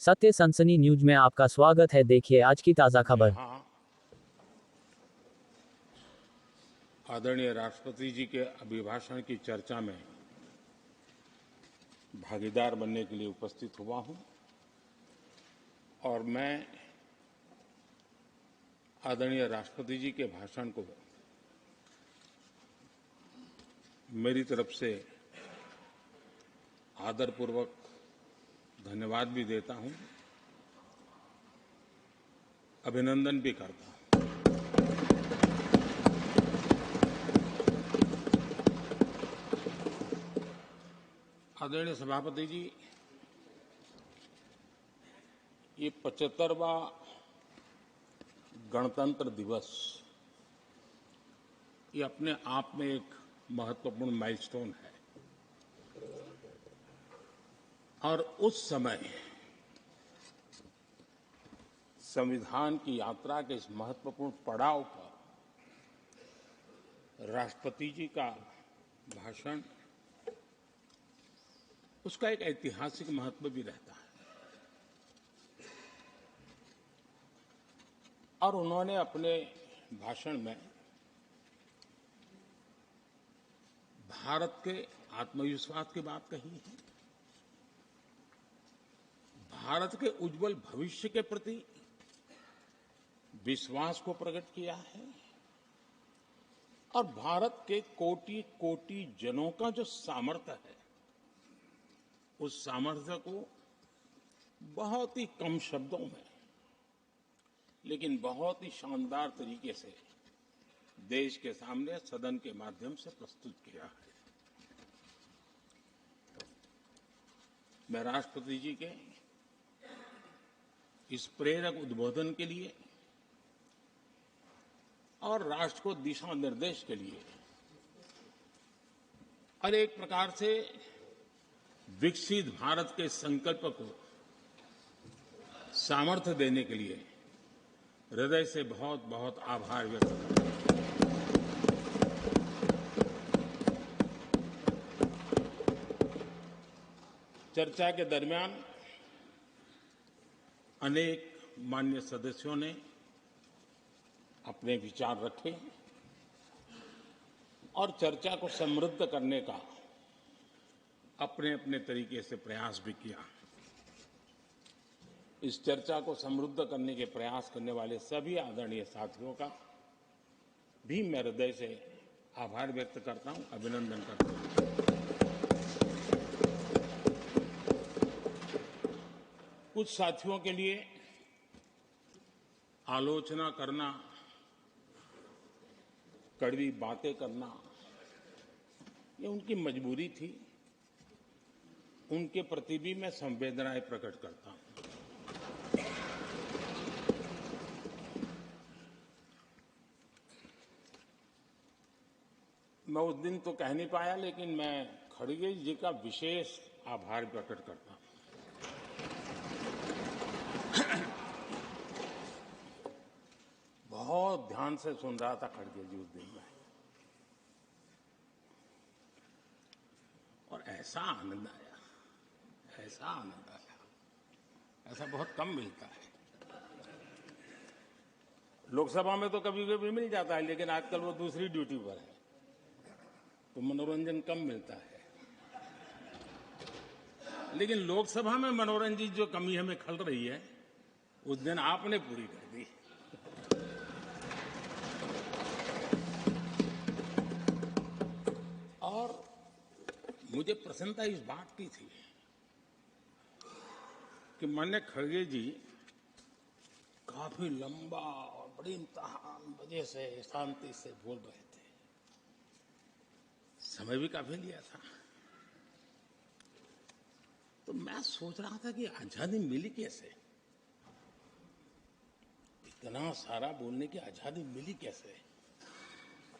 सत्य सनसनी न्यूज में आपका स्वागत है। देखिए आज की ताजा खबर। हाँ, आदरणीय राष्ट्रपति जी के अभिभाषण की चर्चा में भागीदार बनने के लिए उपस्थित हुआ हूं और मैं आदरणीय राष्ट्रपति जी के भाषण को मेरी तरफ से आदरपूर्वक धन्यवाद भी देता हूं, अभिनंदन भी करता हूं। आदरणीय सभापति जी, ये 75वां गणतंत्र दिवस ये अपने आप में एक महत्वपूर्ण माइलस्टोन है और उस समय संविधान की यात्रा के इस महत्वपूर्ण पड़ाव पर राष्ट्रपति जी का भाषण उसका एक ऐतिहासिक महत्व भी रहता है और उन्होंने अपने भाषण में भारत के आत्मविश्वास की बात कही है, भारत के उज्जवल भविष्य के प्रति विश्वास को प्रकट किया है और भारत के कोटि कोटि जनों का जो सामर्थ्य है उस सामर्थ्य को बहुत ही कम शब्दों में लेकिन बहुत ही शानदार तरीके से देश के सामने सदन के माध्यम से प्रस्तुत किया है। मैं राष्ट्रपति जी के इस प्रेरक उद्बोधन के लिए और राष्ट्र को दिशा निर्देश के लिए और एक प्रकार से विकसित भारत के संकल्प को सामर्थ्य देने के लिए हृदय से बहुत बहुत आभार व्यक्त करता हूं। चर्चा के दरमियान अनेक माननीय सदस्यों ने अपने विचार रखे और चर्चा को समृद्ध करने का अपने अपने तरीके से प्रयास भी किया। इस चर्चा को समृद्ध करने के प्रयास करने वाले सभी आदरणीय साथियों का भी मैं हृदय से आभार व्यक्त करता हूं, अभिनंदन करता हूं। कुछ साथियों के लिए आलोचना करना, कड़वी बातें करना ये उनकी मजबूरी थी, उनके प्रति भी मैं संवेदनाएं प्रकट करता हूं। मैं उस दिन तो कह नहीं पाया लेकिन मैं खड़गे जी का विशेष आभार प्रकट करता हूं। बहुत ध्यान से सुन रहा था खड़गे जी उस दिन में और ऐसा आनंद आया, ऐसा बहुत कम मिलता है। लोकसभा में तो कभी कभी मिल जाता है लेकिन आजकल वो दूसरी ड्यूटी पर है तो मनोरंजन कम मिलता है। लेकिन लोकसभा में मनोरंजन जो कमी हमें खल रही है उस दिन आपने पूरी कर दी। और मुझे प्रसन्नता इस बात की थी कि माननीय खड़गे जी काफी लंबा और बड़ी इम्तिहान वजह से शांति से बोल रहे थे, समय भी काफी लिया था। तो मैं सोच रहा था कि आजादी मिली कैसे, इतना सारा बोलने की आजादी मिली कैसे।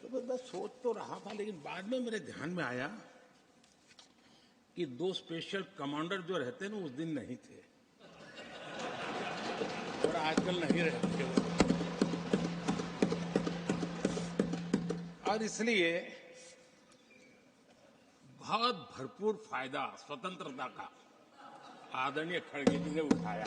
तो मैं सोच तो रहा था लेकिन बाद में मेरे ध्यान में आया कि दो स्पेशल कमांडर जो रहते हैं ना उस दिन नहीं थे और आजकल नहीं रहते और इसलिए बहुत भरपूर फायदा स्वतंत्रता का आदरणीय खड़गे जी ने उठाया।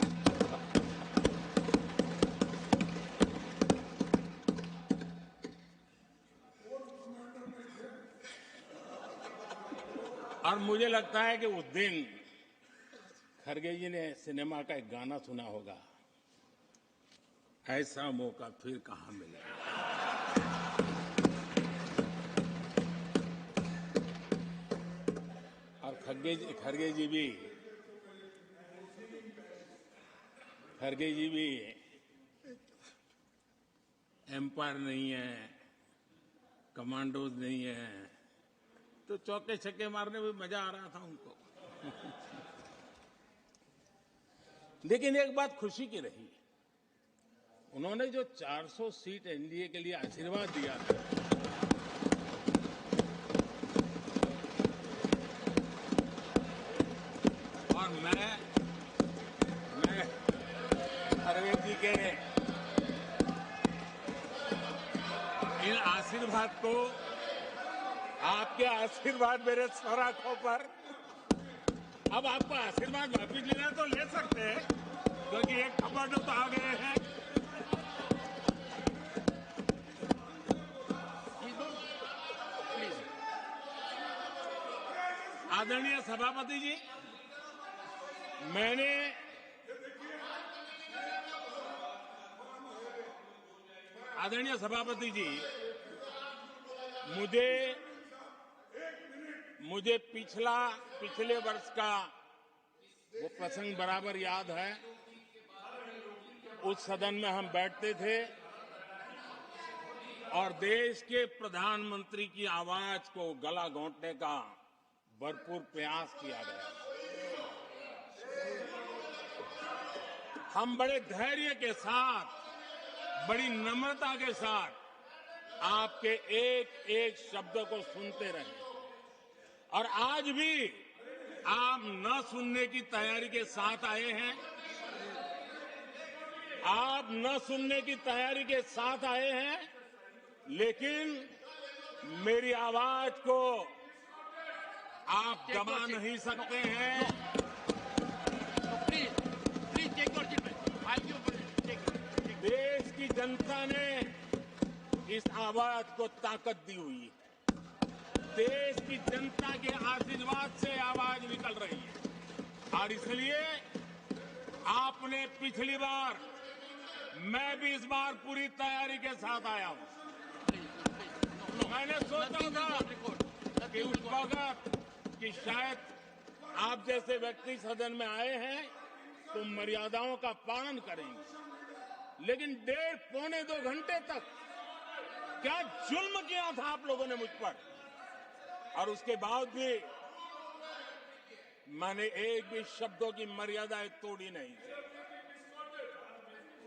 और मुझे लगता है कि उस दिन खड़गे जी ने सिनेमा का एक गाना सुना होगा, ऐसा मौका फिर कहां मिलेगा। और खड़गे जी भी एम्पायर नहीं है, कमांडोज नहीं है, तो चौके छक्के मारने में मजा आ रहा था उनको। लेकिन एक बात खुशी की रही, उन्होंने जो 400 सीट एनडीए के लिए आशीर्वाद दिया था, और मैं खड़गे जी के इन आशीर्वाद को, आपके आशीर्वाद मेरे सर आंखों पर, अब आपको आशीर्वाद वापिस लेना तो ले सकते हैं, क्योंकि एक कमांडो तो आ गए हैं। आदरणीय सभापति जी, आदरणीय सभापति जी, मुझे पिछले वर्ष का वो प्रसंग बराबर याद है। उस सदन में हम बैठते थे और देश के प्रधानमंत्री की आवाज को गला घोंटने का भरपूर प्रयास किया गया। हम बड़े धैर्य के साथ, बड़ी नम्रता के साथ आपके एक एक शब्द को सुनते रहे, और आज भी आप न सुनने की तैयारी के साथ आए हैं। आप न सुनने की तैयारी के साथ आए हैं, लेकिन मेरी आवाज को आप दबा नहीं सकते हैं। देश की जनता ने इस आवाज को ताकत दी हुई है। देश की जनता के आशीर्वाद से आवाज निकल रही है, और इसलिए आपने पिछली बार, मैं भी इस बार पूरी तैयारी के साथ आया हूं। मैंने सोचा था कि उस वक्त कि शायद आप जैसे व्यक्ति सदन में आए हैं तो मर्यादाओं का पालन करेंगे, लेकिन 1.5-2 घंटे तक क्या जुल्म किया था आप लोगों ने मुझ पर, और उसके बाद भी मैंने एक भी शब्दों की मर्यादाएं तोड़ी नहीं।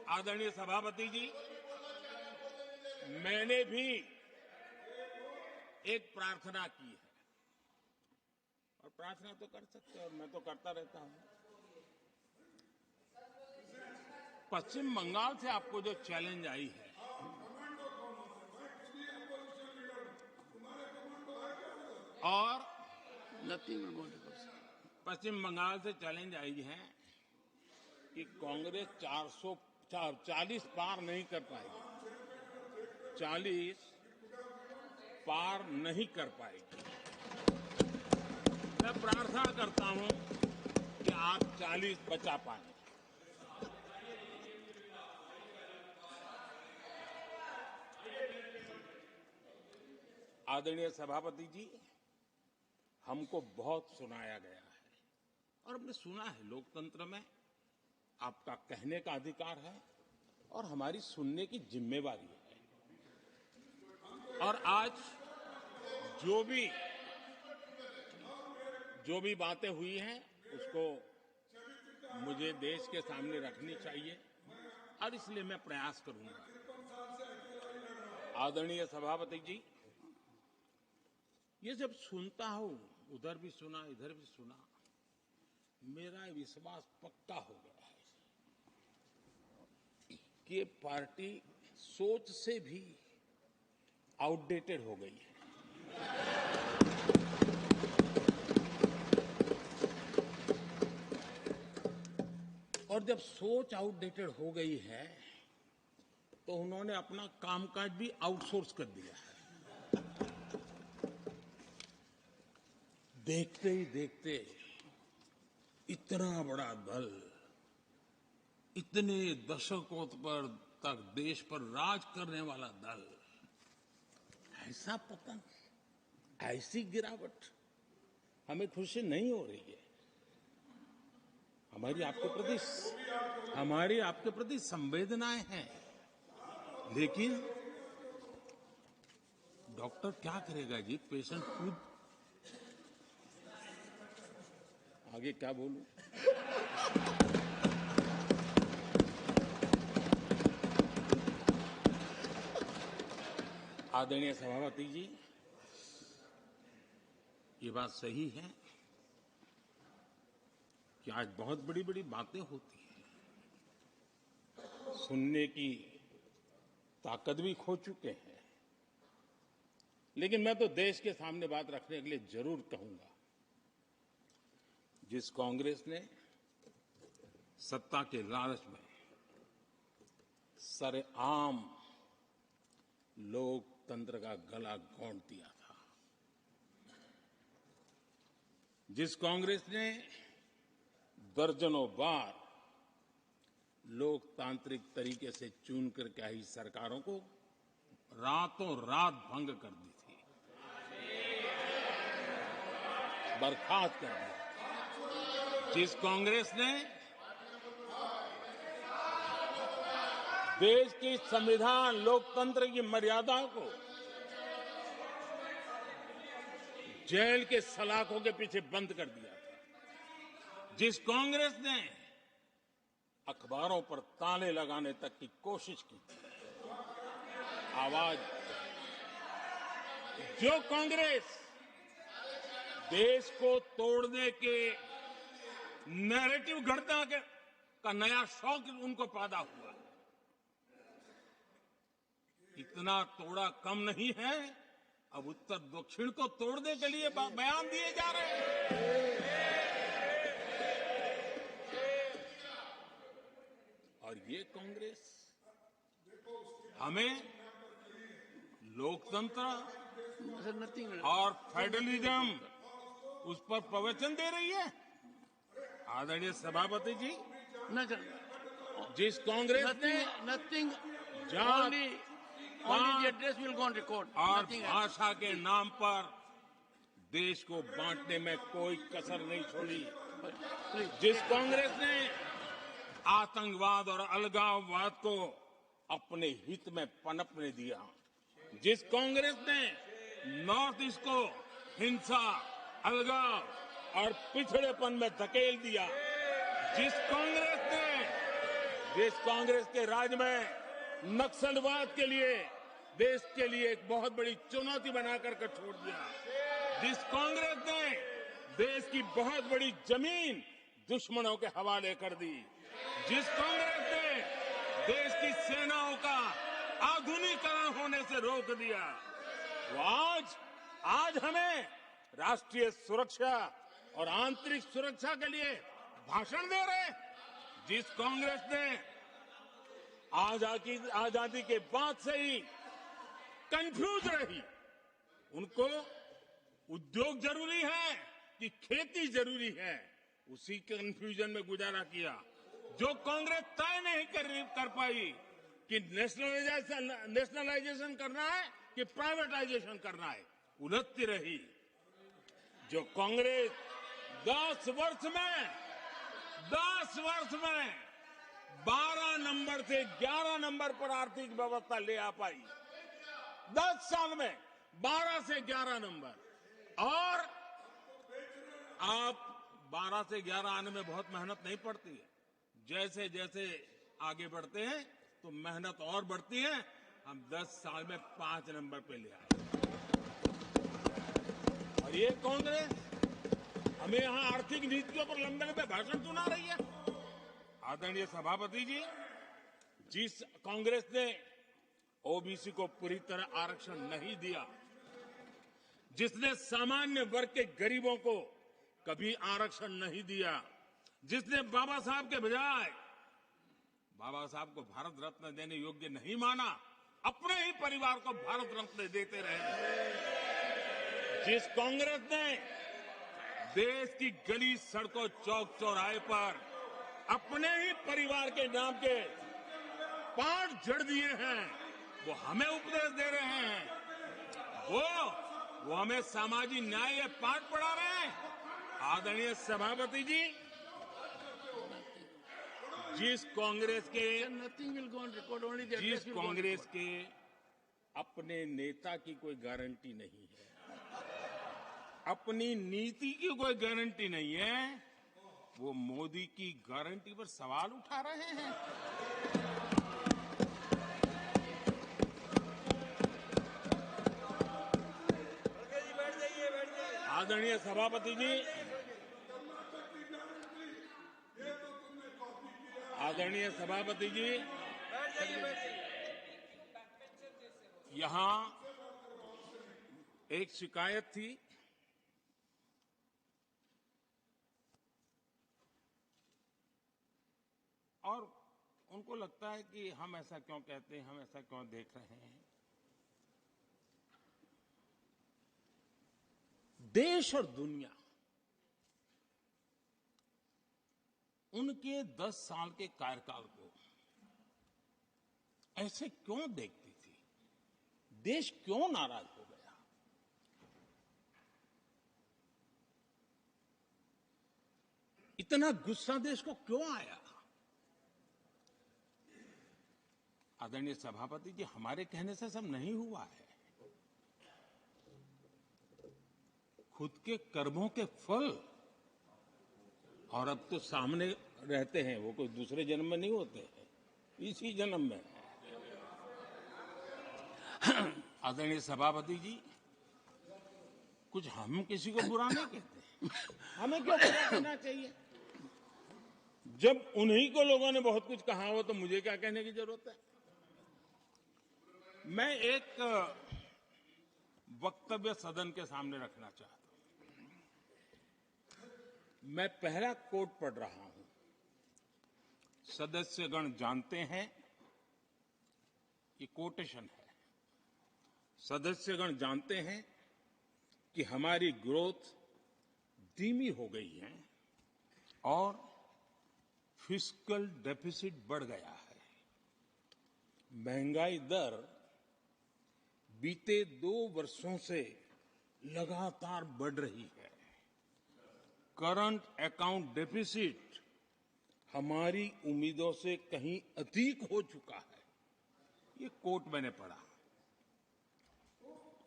आदरणीय सभापति जी, मैंने भी एक प्रार्थना की है, और प्रार्थना तो कर सकते हैं, और मैं तो करता रहता हूं। पश्चिम बंगाल से आपको जो चैलेंज आई है, और पश्चिम बंगाल से चैलेंज आई है कि कांग्रेस 440 पार नहीं कर पाएगी, 40 पार नहीं कर पाएगी। मैं प्रार्थना करता हूं कि आप 40 बचा पाएं। आदरणीय सभापति जी, हमको बहुत सुनाया गया है, और हमने सुना है। लोकतंत्र में आपका कहने का अधिकार है, और हमारी सुनने की जिम्मेवारी है। और आज जो भी बातें हुई हैं, उसको मुझे देश के सामने रखनी चाहिए, और इसलिए मैं प्रयास करूंगा। आदरणीय सभापति जी, ये जब सुनता हूं, उधर भी सुना, इधर भी सुना, मेरा विश्वास पक्का हो गया है कि ये पार्टी सोच से भी आउटडेटेड हो गई है। और जब सोच आउटडेटेड हो गई है तो उन्होंने अपना कामकाज भी आउटसोर्स कर दिया है। देखते ही देखते इतना बड़ा दल, इतने दशकों पर तक देश पर राज करने वाला दल, ऐसा पतन, ऐसी गिरावट हमें खुशी नहीं हो रही है। हमारी आपके प्रति संवेदनाएं हैं, लेकिन डॉक्टर क्या करेगा जी? पेशेंट खुद आगे क्या बोलूं? आदरणीय सभापति जी, ये बात सही है कि आज बहुत बड़ी बड़ी बातें होती हैं, सुनने की ताकत भी खो चुके हैं। लेकिन मैं तो देश के सामने बात रखने के लिए जरूर कहूंगा, जिस कांग्रेस ने सत्ता के लालच में सरेआम लोकतंत्र का गला घोंट दिया था, जिस कांग्रेस ने दर्जनों बार लोकतांत्रिक तरीके से चुन करके आई सरकारों को रातों रात भंग कर दी थी, बर्खास्त कर दिया, जिस कांग्रेस ने देश की संविधान लोकतंत्र की मर्यादाओं को जेल के सलाखों के पीछे बंद कर दिया था, जिस कांग्रेस ने अखबारों पर ताले लगाने तक की कोशिश की थी, आवाज, जो कांग्रेस देश को तोड़ने के नैरेटिव घड़ना का नया शौक उनको पैदा हुआ, इतना तोड़ा कम नहीं है, अब उत्तर दक्षिण को तोड़ने के लिए बयान दिए जा रहे हैं। और ये कांग्रेस हमें लोकतंत्र और फेडरलिज्म उस पर प्रवचन दे रही है। आदरणीय सभापति जी, जिस कांग्रेस ने और भाषा के नाम पर देश को बांटने में कोई कसर नहीं छोड़ी, जिस कांग्रेस ने आतंकवाद और अलगाववाद को अपने हित में पनपने दिया, जिस कांग्रेस ने नॉर्थ ईस्ट को हिंसा, अलगाव और पिछड़ेपन में धकेल दिया, जिस कांग्रेस के राज में नक्सलवाद के लिए देश के लिए एक बहुत बड़ी चुनौती बनाकर के छोड़ दिया, जिस कांग्रेस ने देश की बहुत बड़ी जमीन दुश्मनों के हवाले कर दी, जिस कांग्रेस ने देश की सेनाओं का आधुनिकीकरण होने से रोक दिया, वो आज हमें राष्ट्रीय सुरक्षा और आंतरिक सुरक्षा के लिए भाषण दे रहे। जिस कांग्रेस ने आजादी के बाद से ही कंफ्यूज रही, उनको उद्योग जरूरी है कि खेती जरूरी है, उसी कंफ्यूजन में गुजारा किया। जो कांग्रेस तय नहीं कर पाई कि नेशनलाइजेशन करना है कि प्राइवेटाइजेशन करना है, उलझती रही। जो कांग्रेस 10 वर्ष में 12 नंबर से 11 नंबर पर आर्थिक व्यवस्था ले आ पाई, 10 साल में 12 से 11 नंबर, और आप 12 से 11 आने में बहुत मेहनत नहीं पड़ती है, जैसे जैसे आगे बढ़ते हैं तो मेहनत और बढ़ती है। हम 10 साल में 5 नंबर पे ले आए, और ये कांग्रेस हमें यहां आर्थिक नीतियों पर लंबे लंबे भाषण सुना रही है। आदरणीय सभापति जी, जिस कांग्रेस ने ओबीसी को पूरी तरह आरक्षण नहीं दिया, जिसने सामान्य वर्ग के गरीबों को कभी आरक्षण नहीं दिया, जिसने बाबा साहब के बजाय बाबा साहब को भारत रत्न देने योग्य नहीं माना, अपने ही परिवार को भारत रत्न देते रहे। जिस कांग्रेस ने देश की गली सड़कों चौक चौराहे पर अपने ही परिवार के नाम के पाठ जड़ दिए हैं, वो हमें उपदेश दे रहे हैं। वो हमें सामाजिक न्याय के पाठ पढ़ा रहे हैं। आदरणीय सभापति जी, जिस कांग्रेस के अपने नेता की कोई गारंटी नहीं है, अपनी नीति की कोई गारंटी नहीं है, वो मोदी की गारंटी पर सवाल उठा रहे हैं। आदरणीय सभापति जी, आदरणीय सभापति जी, यहां एक शिकायत थी। और उनको लगता है कि हम ऐसा क्यों कहते हैं, हम ऐसा क्यों देख रहे हैं। देश और दुनिया उनके 10 साल के कार्यकाल को ऐसे क्यों देखती थी? देश क्यों नाराज हो गया? इतना गुस्सा देश को क्यों आया? आदरणीय सभापति जी, हमारे कहने से सब नहीं हुआ है। खुद के कर्मों के फल और अब तो सामने रहते हैं, वो कोई दूसरे जन्म में नहीं होते हैं, इसी जन्म में। आदरणीय सभापति जी, कुछ हम किसी को बुरा नहीं कहते, हमें क्यों बुरा कहना चाहिए? जब उन्हीं को लोगों ने बहुत कुछ कहा हो तो मुझे क्या कहने की जरूरत है? मैं एक वक्तव्य सदन के सामने रखना चाहता हूं। मैं पहला कोट पढ़ रहा हूं। सदस्यगण जानते हैं, ये कोटेशन है। सदस्यगण जानते हैं कि हमारी ग्रोथ धीमी हो गई है और फिस्कल डेफिसिट बढ़ गया है। महंगाई दर बीते 2 वर्षों से लगातार बढ़ रही है। करंट अकाउंट डेफिसिट हमारी उम्मीदों से कहीं अधिक हो चुका है। ये कोट मैंने पढ़ा।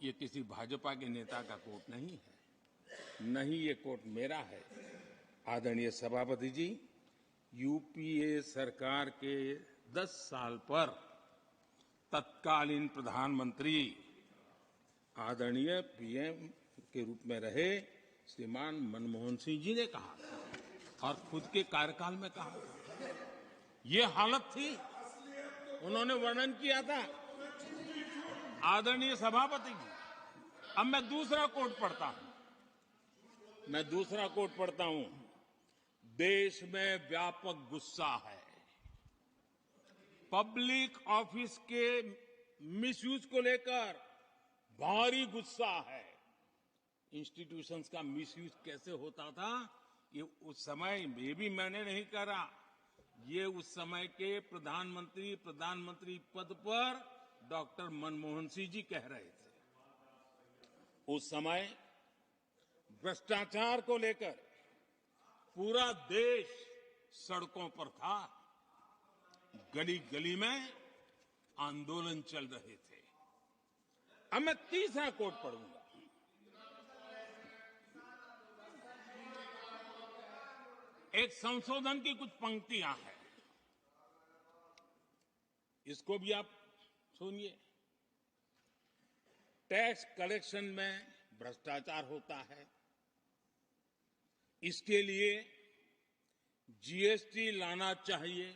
ये किसी भाजपा के नेता का कोट नहीं है, नहीं ये कोट मेरा है। आदरणीय सभापति जी, यूपीए सरकार के 10 साल पर तत्कालीन प्रधानमंत्री आदरणीय पीएम के रूप में रहे श्रीमान मनमोहन सिंह जी ने कहा था और खुद के कार्यकाल में कहा था। ये हालत थी, उन्होंने वर्णन किया था। आदरणीय सभापति जी, अब मैं दूसरा कोट पढ़ता हूं। देश में व्यापक गुस्सा है। पब्लिक ऑफिस के मिसयूज को लेकर भारी गुस्सा है। इंस्टीट्यूशंस का मिसयूज कैसे होता था, ये उस समय ये भी मैंने नहीं करा, ये उस समय के प्रधानमंत्री पद पर डॉक्टर मनमोहन सिंह जी कह रहे थे। उस समय भ्रष्टाचार को लेकर पूरा देश सड़कों पर था, गली गली में आंदोलन चल रहे थे। अब मैं तीसरा कोट पढ़ूंगा। एक संशोधन की कुछ पंक्तियां हैं, इसको भी आप सुनिए। टैक्स कलेक्शन में भ्रष्टाचार होता है, इसके लिए जीएसटी लाना चाहिए।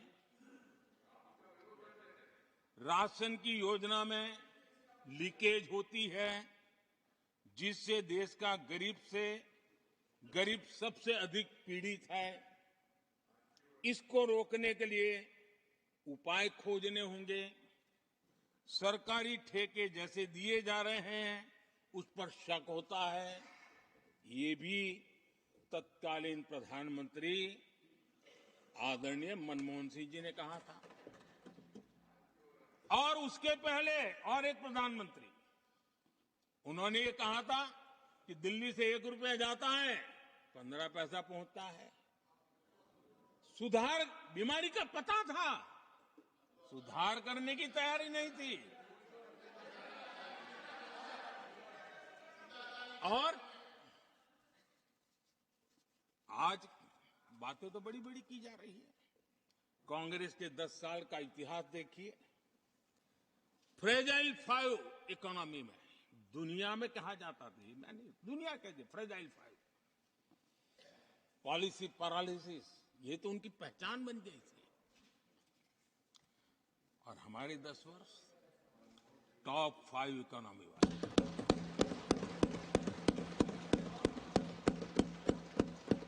राशन की योजना में लीकेज होती है, जिससे देश का गरीब सबसे अधिक पीड़ित है। इसको रोकने के लिए उपाय खोजने होंगे। सरकारी ठेके जैसे दिए जा रहे हैं उस पर शक होता है। ये भी तत्कालीन प्रधानमंत्री आदरणीय मनमोहन सिंह जी ने कहा था। और उसके पहले और एक प्रधानमंत्री, उन्होंने ये कहा था कि दिल्ली से 1 रुपया जाता है 15 पैसा पहुंचता है। सुधार, बीमारी का पता था, सुधार करने की तैयारी नहीं थी। और आज बातें तो बड़ी बड़ी की जा रही है। कांग्रेस के 10 साल का इतिहास देखिए। फ्रेजाइल 5 इकोनॉमी में दुनिया में कहा जाता था, मैं नहीं, दुनिया कहती फ्रेजाइल 5, पॉलिसी पैरालिसिस, ये तो उनकी पहचान बन गई थी। और हमारे 10 वर्ष टॉप 5 इकोनॉमी वाले।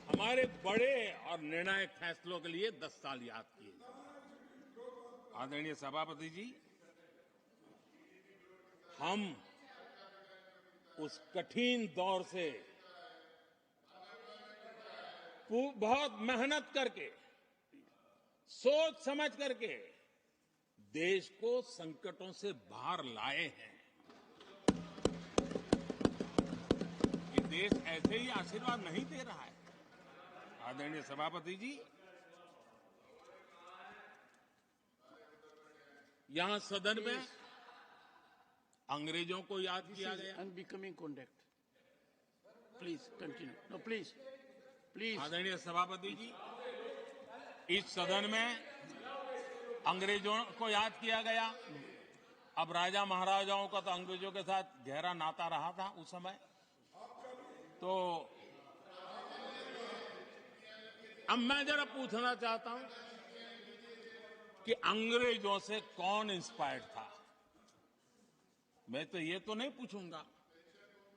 हमारे बड़े और निर्णायक फैसलों के लिए 10 साल याद किए जाएंगे। आदरणीय सभापति जी, हम उस कठिन दौर से बहुत मेहनत करके, सोच समझ करके देश को संकटों से बाहर लाए हैं। ये देश ऐसे ही आशीर्वाद नहीं दे रहा है। आदरणीय सभापति जी, यहां सदन में अंग्रेजों को याद किया गया। Unbecoming conduct, please continue. No please please. आदरणीय सभापति जी, इस सदन में अंग्रेजों को याद किया गया। अब राजा महाराजाओं का तो अंग्रेजों के साथ गहरा नाता रहा था उस समय। तो अब मैं जरा पूछना चाहता हूं कि अंग्रेजों से कौन इंस्पायर्ड था। मैं तो ये तो नहीं पूछूंगा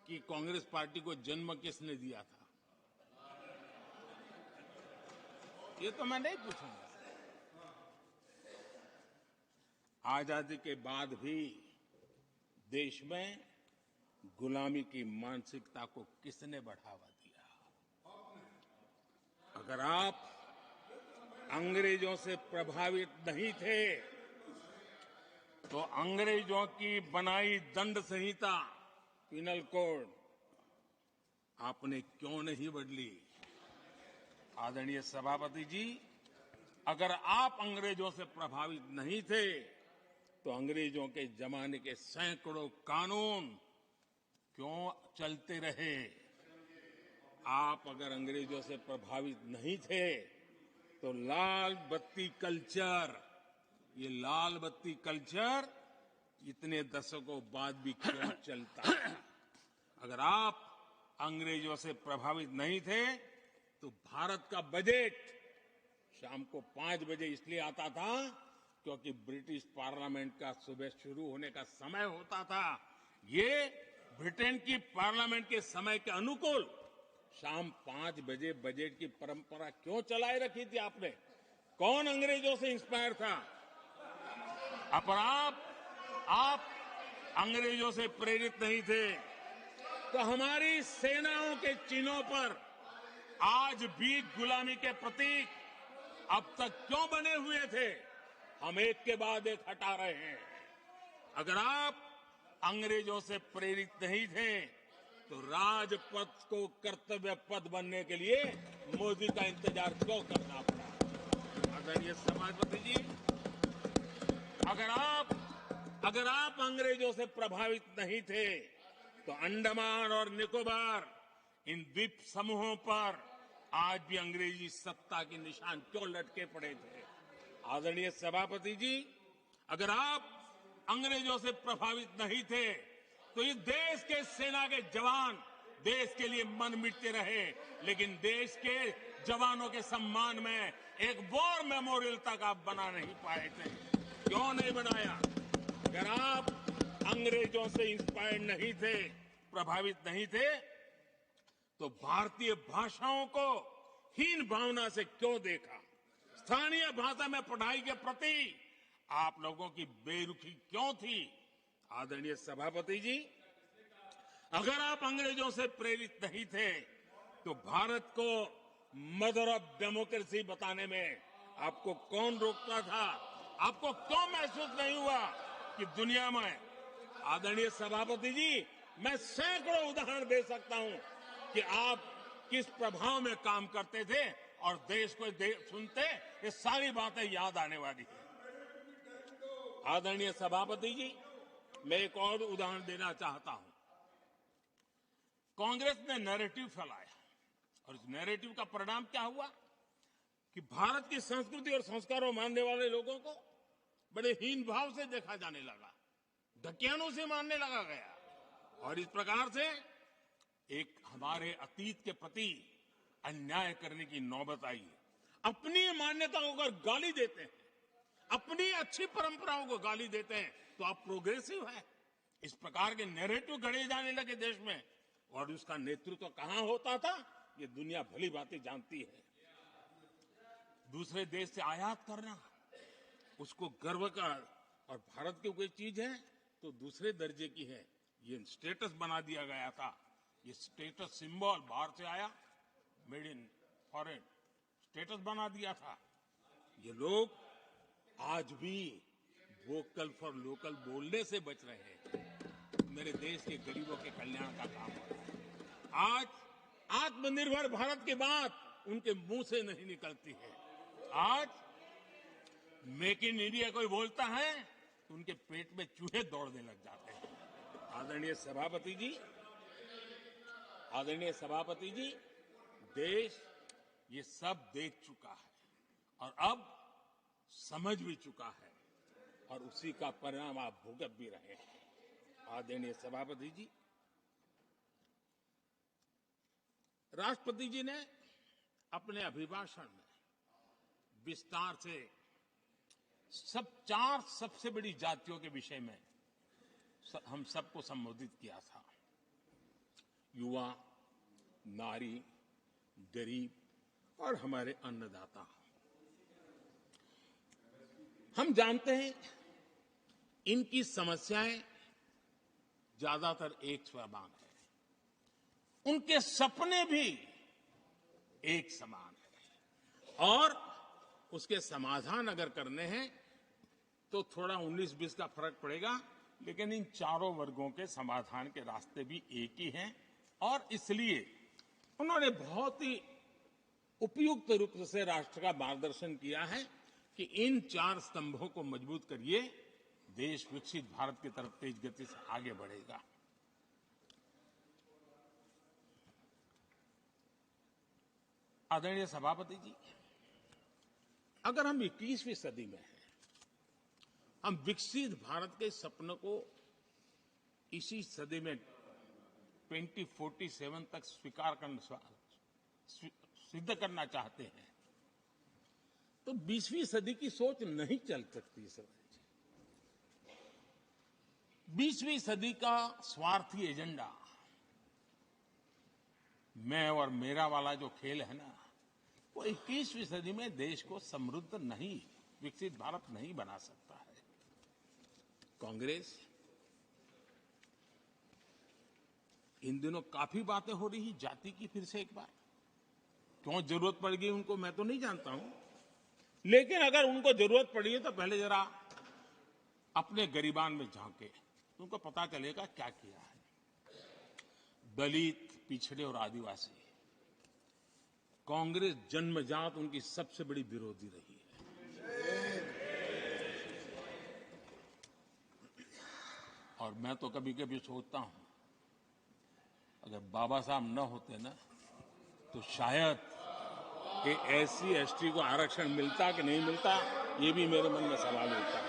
कि कांग्रेस पार्टी को जन्म किसने दिया था, ये तो मैं नहीं पूछूंगा। आजादी के बाद भी देश में गुलामी की मानसिकता को किसने बढ़ावा दिया। अगर आप अंग्रेजों से प्रभावित नहीं थे तो अंग्रेजों की बनाई दंड संहिता, पिनल कोड, आपने क्यों नहीं बदली। आदरणीय सभापति जी, अगर आप अंग्रेजों से प्रभावित नहीं थे तो अंग्रेजों के जमाने के सैकड़ों कानून क्यों चलते रहे। आप अगर अंग्रेजों से प्रभावित नहीं थे तो लाल बत्ती कल्चर, ये लाल बत्ती कल्चर इतने दशकों बाद भी क्यों चलता है। अगर आप अंग्रेजों से प्रभावित नहीं थे तो भारत का बजट शाम को 5 बजे इसलिए आता था क्योंकि ब्रिटिश पार्लियामेंट का सुबह शुरू होने का समय होता था। ये ब्रिटेन की पार्लियामेंट के समय के अनुकूल शाम 5 बजे बजट की परंपरा क्यों चलाए रखी थी आपने। कौन अंग्रेजों से इंस्पायर था। अब आप अंग्रेजों से प्रेरित नहीं थे तो हमारी सेनाओं के चिन्हों पर आज भी गुलामी के प्रतीक अब तक क्यों बने हुए थे। हम एक के बाद एक हटा रहे हैं। अगर आप अंग्रेजों से प्रेरित नहीं थे तो राजपथ को कर्तव्य पथ बनने के लिए मोदी का इंतजार क्यों करना पड़ा। आदरणीय सभापति जी, अगर आप अंग्रेजों से प्रभावित नहीं थे तो अंडमान और निकोबार, इन द्वीप समूहों पर आज भी अंग्रेजी सत्ता के निशान क्यों लटके पड़े थे। आदरणीय सभापति जी, अगर आप अंग्रेजों से प्रभावित नहीं थे तो इस देश के सेना के जवान देश के लिए मन मिटते रहे, लेकिन देश के जवानों के सम्मान में एक वॉर मेमोरियल तक आप बना नहीं पाए थे। क्यों नहीं बनाया। अगर आप अंग्रेजों से इंस्पायर्ड नहीं थे, प्रभावित नहीं थे तो भारतीय भाषाओं को हीन भावना से क्यों देखा। स्थानीय भाषा में पढ़ाई के प्रति आप लोगों की बेरुखी क्यों थी? आदरणीय सभापति जी, अगर आप अंग्रेजों से प्रेरित नहीं थे तो भारत को मदर ऑफ डेमोक्रेसी बताने में आपको कौन रोकता था? आपको क्यों महसूस नहीं हुआ कि दुनिया में? आदरणीय सभापति जी, मैं सैकड़ों उदाहरण दे सकता हूं कि आप किस प्रभाव में काम करते थे और देश को सुनते ये सारी बातें याद आने वाली है। आदरणीय सभापति जी, मैं एक और उदाहरण देना चाहता हूं। कांग्रेस ने नैरेटिव फैलाया और इस नैरेटिव का परिणाम क्या हुआ कि भारत की संस्कृति और संस्कारों मानने वाले लोगों को बड़े हीन भाव से देखा जाने लगा, ढकियानों से मानने लगा गया और इस प्रकार से एक हमारे अतीत के प्रति अन्याय करने की नौबत आई। अपनी मान्यताओं को गाली देते हैं, अपनी अच्छी परंपराओं को गाली देते हैं तो आप प्रोग्रेसिव है। इस प्रकार के नैरेटिव गढ़े जाने लगे देश में और उसका नेतृत्व कहां होता था ये दुनिया भली भांति जानती है। दूसरे देश से आयात करना, उसको गर्व का, और भारत की कोई चीज है तो दूसरे दर्जे की है, ये स्टेटस बना दिया गया था। ये स्टेटस सिंबल बाहर से आया, मेड इन फॉरेन स्टेटस बना दिया था। ये लोग आज भी वोकल फॉर लोकल बोलने से बच रहे हैं। मेरे देश के गरीबों के कल्याण का काम हो रहा है। आज आत्मनिर्भर भारत की बात उनके मुंह से नहीं निकलती है। आज मेक इन इंडिया कोई बोलता है तो उनके पेट में चूहे दौड़ने लग जाते हैं। आदरणीय सभापति जी, देश ये सब देख चुका है और अब समझ भी चुका है और उसी का परिणाम आप भुगत भी रहे हैं। आदरणीय सभापति जी, राष्ट्रपति जी ने अपने अभिभाषण में विस्तार से चार सबसे बड़ी जातियों के विषय में हम सबको संबोधित किया था। युवा, नारी, गरीब और हमारे अन्नदाता। हम जानते हैं इनकी समस्याएं ज्यादातर एक समान है, उनके सपने भी एक समान है और उसके समाधान अगर करने हैं तो थोड़ा 19-20 का फर्क पड़ेगा, लेकिन इन चारों वर्गों के समाधान के रास्ते भी एक ही हैं और इसलिए उन्होंने बहुत ही उपयुक्त रूप से राष्ट्र का मार्गदर्शन किया है कि इन चार स्तंभों को मजबूत करिए, देश विकसित भारत की तरफ तेज गति से आगे बढ़ेगा। आदरणीय सभापति जी, अगर हम 21वीं सदी में हैं, हम विकसित भारत के सपनों को इसी सदी में 2047 तक सिद्ध करना चाहते हैं तो 20वीं सदी की सोच नहीं चल सकती। 20वीं सदी का स्वार्थी एजेंडा, मैं और मेरा वाला जो खेल है ना, वो 21वीं सदी में देश को समृद्ध नहीं, विकसित भारत नहीं बना सकता है। कांग्रेस इन दिनों काफी बातें हो रही जाति की, फिर से एक बार क्यों जरूरत पड़ गई उनको मैं तो नहीं जानता हूं, लेकिन अगर उनको जरूरत पड़ी है तो पहले जरा अपने गरिबान में झांके तो उनको पता चलेगा क्या किया है। दलित, पिछड़े और आदिवासी, कांग्रेस जन्मजात उनकी सबसे बड़ी विरोधी रही है। और मैं तो कभी कभी सोचता हूं अगर बाबा साहब न होते ना तो शायद कि एससी एसटी को आरक्षण मिलता कि नहीं मिलता, ये भी मेरे मन में सवाल उठता है।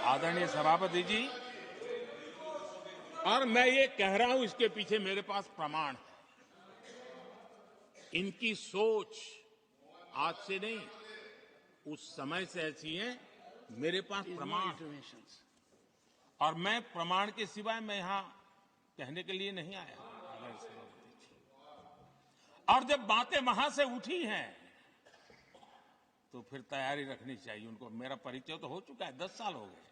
आदरणीय सभापति जी, और मैं ये कह रहा हूं, इसके पीछे मेरे पास प्रमाण है। इनकी सोच आज से नहीं, उस समय से ऐसी है, मेरे पास प्रमाण। और मैं प्रमाण के सिवाय मैं यहां कहने के लिए नहीं आया। और जब बातें वहां से उठी हैं तो फिर तैयारी रखनी चाहिए उनको। मेरा परिचय तो हो चुका है, 10 साल हो गए।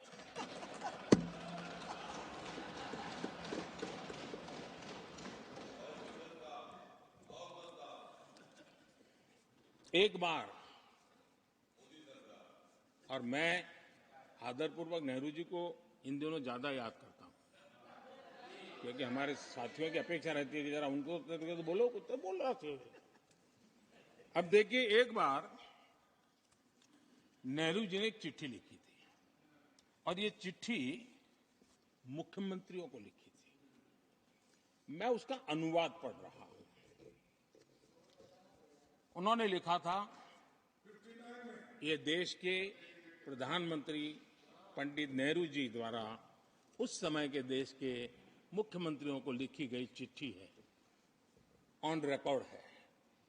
एक बार, और मैं आदरपूर्वक नेहरू जी को इन दिनों ज्यादा याद करता हूं, क्योंकि हमारे साथियों की अपेक्षा रहती है कि जरा उनको तो बोलो, कुछ तो बोल रहा था। अब देखिए, एक बार नेहरू जी ने एक चिट्ठी लिखी थी, और ये चिट्ठी मुख्यमंत्रियों को लिखी थी। मैं उसका अनुवाद पढ़ रहा हूं। उन्होंने लिखा था, ये देश के प्रधानमंत्री पंडित नेहरू जी द्वारा उस समय के देश के मुख्यमंत्रियों को लिखी गई चिट्ठी है, ऑन रिकॉर्ड है।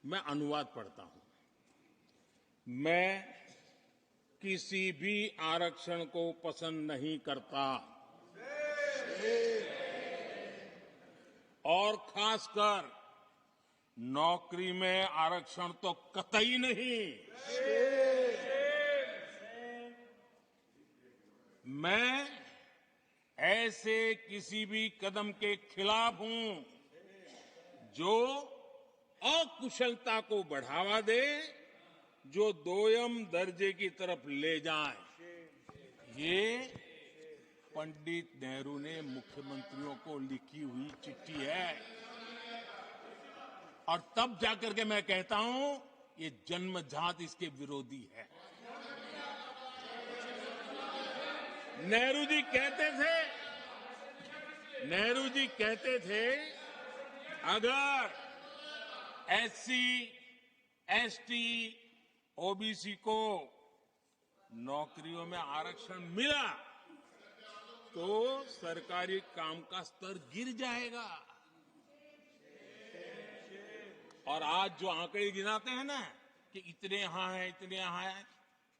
मैं अनुवाद पढ़ता हूं। मैं किसी भी आरक्षण को पसंद नहीं करता, और खासकर नौकरी में आरक्षण तो कतई नहीं। मैं ऐसे किसी भी कदम के खिलाफ हूं जो अकुशलता को बढ़ावा दे, जो दोयम दर्जे की तरफ ले जाए। ये पंडित नेहरू ने मुख्यमंत्रियों को लिखी हुई चिट्ठी है। और तब जाकर के मैं कहता हूं, ये जन्मजात इसके विरोधी है। नेहरू जी कहते थे, अगर एससी, एसटी, ओबीसी को नौकरियों में आरक्षण मिला तो सरकारी काम का स्तर गिर जाएगा। और आज जो आंकड़े गिनाते हैं ना कि इतने यहां है, इतने यहां है,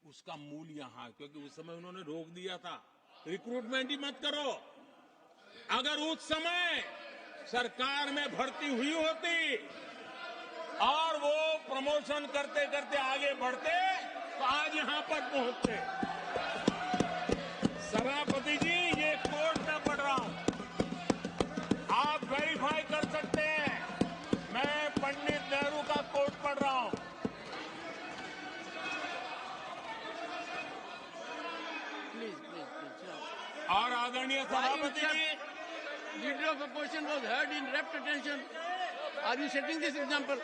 उसका मूल यहां है, क्योंकि उस समय उन्होंने रोक दिया था, रिक्रूटमेंट ही मत करो। अगर उस समय सरकार में भर्ती हुई होती और वो प्रमोशन करते करते आगे बढ़ते तो आज यहां पर पहुंचते। सभापति जी, ये कोर्ट में पढ़ रहा हूं, आप वेरीफाई कर सकते हैं। मैं पंडित नेहरू का कोर्ट पढ़ रहा हूं। और आदरणीय सभापति जी, Leader of opposition was heard in rapt attention. Are you setting this example?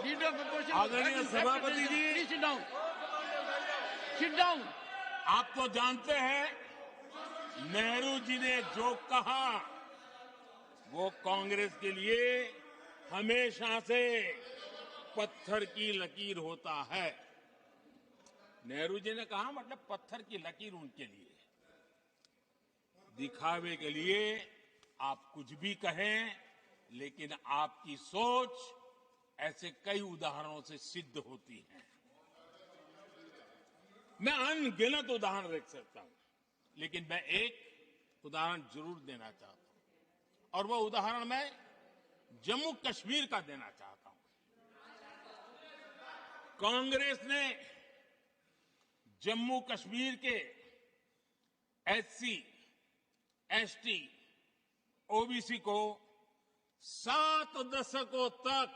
Leader of opposition was heard आदरणीय in rapt सभापति attention. Ji, Please sit down. Sit down. आप तो जानते हैं, नेहरू जी ने जो कहा वो कांग्रेस के लिए हमेशा से पत्थर की लकीर होता है। नेहरू जी ने कहा, मतलब पत्थर की लकीर उनके लिए। दिखावे के लिए आप कुछ भी कहें, लेकिन आपकी सोच ऐसे कई उदाहरणों से सिद्ध होती है। मैं अनगिनत उदाहरण रख सकता हूं, लेकिन मैं एक उदाहरण जरूर देना चाहता हूं, और वह उदाहरण मैं जम्मू कश्मीर का देना चाहता हूं। कांग्रेस ने जम्मू कश्मीर के एससी, एसटी, ओबीसी को 7 दशकों तक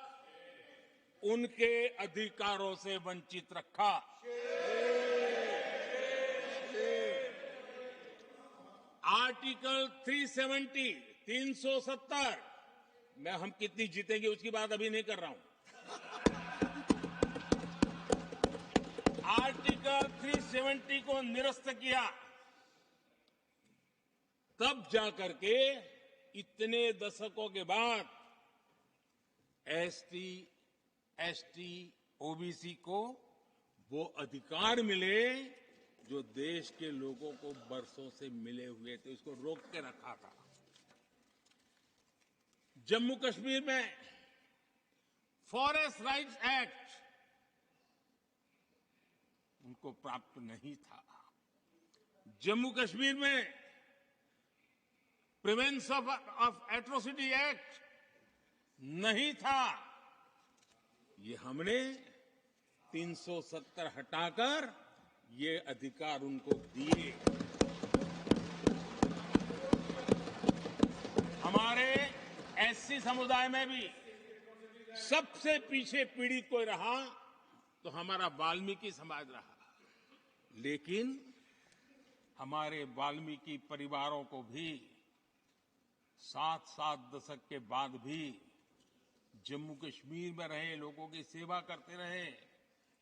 उनके अधिकारों से वंचित रखा। आर्टिकल 370 में हम कितनी जीतेंगे उसकी बात अभी नहीं कर रहा हूं। आर्टिकल 370 को निरस्त किया, तब जाकर के इतने दशकों के बाद एसटी, एसटी, ओबीसी को वो अधिकार मिले जो देश के लोगों को बरसों से मिले हुए थे। उसको रोक के रखा था। जम्मू कश्मीर में फॉरेस्ट राइट्स एक्ट उनको प्राप्त नहीं था। जम्मू कश्मीर में प्रिवेंशन ऑफ एट्रोसिटी एक्ट नहीं था। ये हमने 370 हटाकर ये अधिकार उनको दिए। हमारे एससी समुदाय में भी सबसे पीछे पीड़ित कोई रहा तो हमारा वाल्मीकि समाज रहा, लेकिन हमारे वाल्मीकि परिवारों को भी 7 दशक के बाद भी जम्मू कश्मीर में रहे, लोगों की सेवा करते रहे,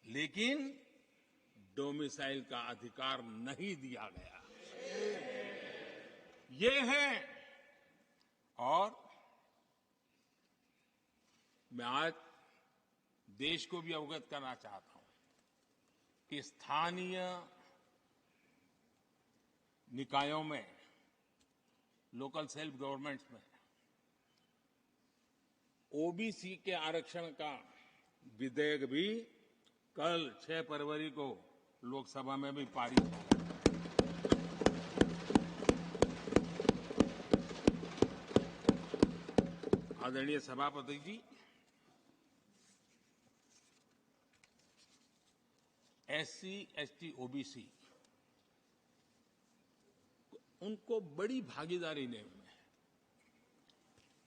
लेकिन डोमिसाइल का अधिकार नहीं दिया गया। ये है। और मैं आज देश को भी अवगत करना चाहता हूं कि स्थानीय निकायों में, लोकल सेल्फ गवर्नमेंट्स में ओबीसी के आरक्षण का विधेयक भी कल 6 फरवरी को लोकसभा में भी पारित होगा। आदरणीय सभापति जी, एससी, एसटी, ओबीसी उनको बड़ी भागीदारी ने में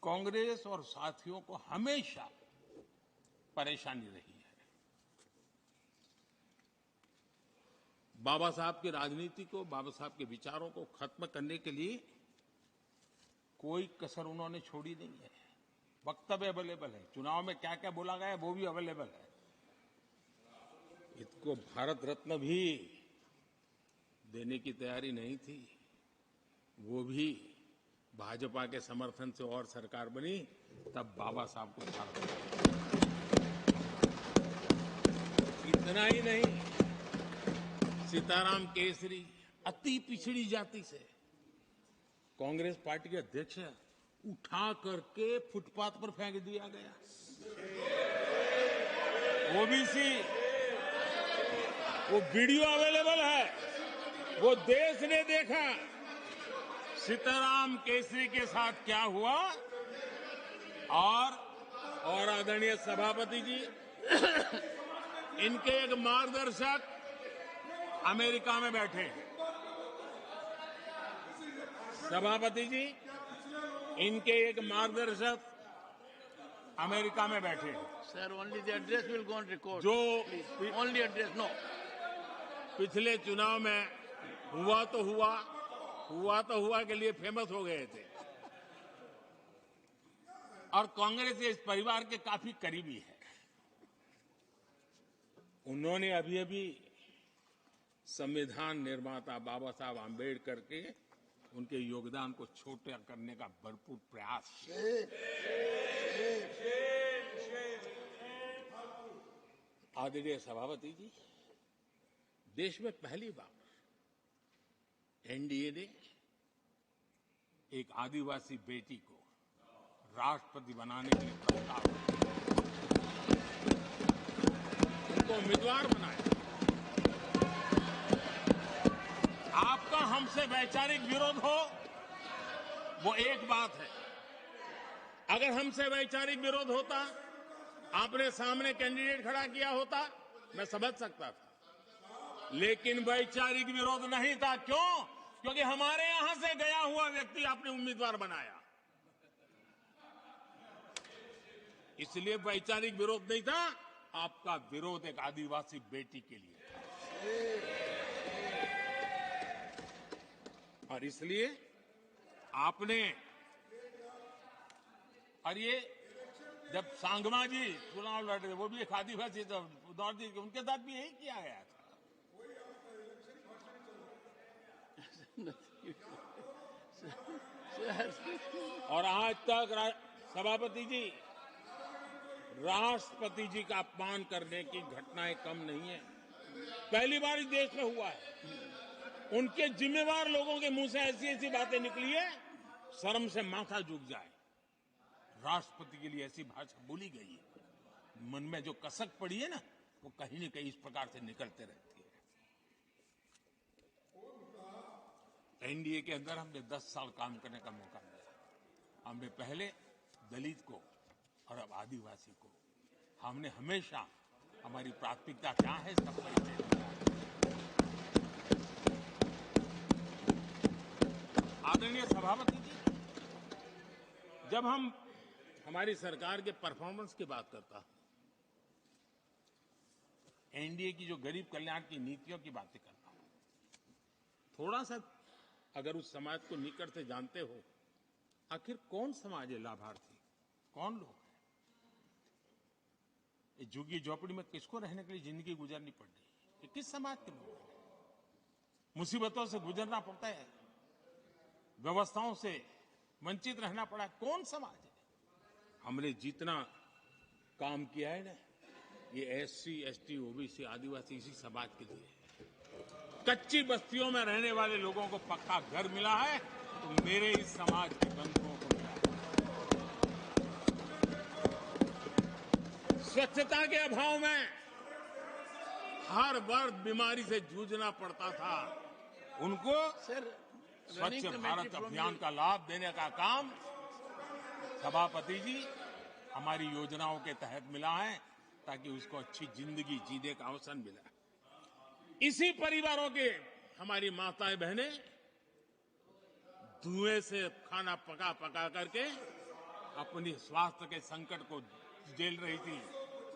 कांग्रेस और साथियों को हमेशा परेशानी रही है। बाबा साहब की राजनीति को, बाबा साहब के विचारों को खत्म करने के लिए कोई कसर उन्होंने छोड़ी नहीं है। वक्तव्य अवेलेबल है, चुनाव में क्या क्या बोला गया है वो भी अवेलेबल है। इसको भारत रत्न भी देने की तैयारी नहीं थी, वो भी भाजपा के समर्थन से और सरकार बनी, तब बाबा साहब को छाड़ दिया। इतना ही नहीं, सीताराम केसरी अति पिछड़ी जाति से कांग्रेस पार्टी के अध्यक्ष उठा करके फुटपाथ पर फेंक दिया गया। ओबीसी, वो वीडियो अवेलेबल है, वो देश ने देखा सीताराम केसरी के साथ क्या हुआ। और आदरणीय सभापति जी, इनके एक मार्गदर्शक अमेरिका में बैठे हैं। सभापति जी, इनके एक मार्गदर्शक अमेरिका में बैठे हैं। Sir, only the address will go on record. जो Please. Only address, no. पिछले चुनाव में हुआ तो हुआ के लिए फेमस हो गए थे और कांग्रेस इस परिवार के काफी करीबी है। उन्होंने अभी संविधान निर्माता बाबा साहब आंबेडकर के उनके योगदान को छोटा करने का भरपूर प्रयास किया। आदरणीय सभापति जी, देश में पहली बार एनडीए ने एक आदिवासी बेटी को राष्ट्रपति बनाने के लिए प्रस्ताव उनको उम्मीदवार बनाया। आपका हमसे वैचारिक विरोध हो वो एक बात है, अगर हमसे वैचारिक विरोध होता, आपने सामने कैंडिडेट खड़ा किया होता, मैं समझ सकता था, लेकिन वैचारिक विरोध नहीं था। क्यों? क्योंकि हमारे यहां से गया हुआ व्यक्ति आपने उम्मीदवार बनाया, इसलिए वैचारिक विरोध नहीं था। आपका विरोध एक आदिवासी बेटी के लिए था और इसलिए आपने, और ये जब सांगमा जी चुनाव लड़ रहे, वो भी एक आदिवासी दौर जी, उनके साथ भी यही किया गया था। और आज तक सभापति जी, राष्ट्रपति जी का अपमान करने की घटनाएं कम नहीं है। पहली बार इस देश में हुआ है। उनके जिम्मेवार लोगों के मुंह से ऐसी ऐसी बातें निकली है, शर्म से माथा झुक जाए। राष्ट्रपति के लिए ऐसी भाषा बोली गई है, मन में जो कसक पड़ी है ना, वो कहीं न कहीं इस प्रकार से निकलते रहती है। एनडीए के अंदर हमने 10 साल काम करने का मौका मिला। हमने पहले दलित को और अब आदिवासी को, हमने हमेशा हमारी प्राथमिकता क्या है, इसका परिचय दिया है। आदरणीय सभापति जी, जब हम हमारी सरकार के परफॉर्मेंस की बात करता हूं, एनडीए की जो गरीब कल्याण की नीतियों की बातें करता हूं, थोड़ा सा अगर उस समाज को निकट से जानते हो, आखिर कौन समाज है लाभार्थी, कौन लोग हैं? ये झुग्गी झोपड़ी में किसको रहने के लिए जिंदगी गुजरनी पड़ रही है? ये किस समाज के लोग हैं? मुसीबतों से गुजरना पड़ता है, व्यवस्थाओं से वंचित रहना पड़ा है, कौन समाज है? हमने जितना काम किया है ना, ये एससी, एसटी, ओबीसी, आदिवासी इसी समाज के लिए है। कच्ची बस्तियों में रहने वाले लोगों को पक्का घर मिला है, तो मेरे इस समाज के बंधुओं को मिला है। स्वच्छता के अभाव में हर वर्ष बीमारी से जूझना पड़ता था, उनको स्वच्छ भारत अभियान का लाभ देने का काम सभापति जी हमारी योजनाओं के तहत मिला है, ताकि उसको अच्छी जिंदगी जीने का अवसर मिला। इसी परिवारों के हमारी माताएं बहनें धुएं से खाना पका पका करके अपनी स्वास्थ्य के संकट को झेल रही थी,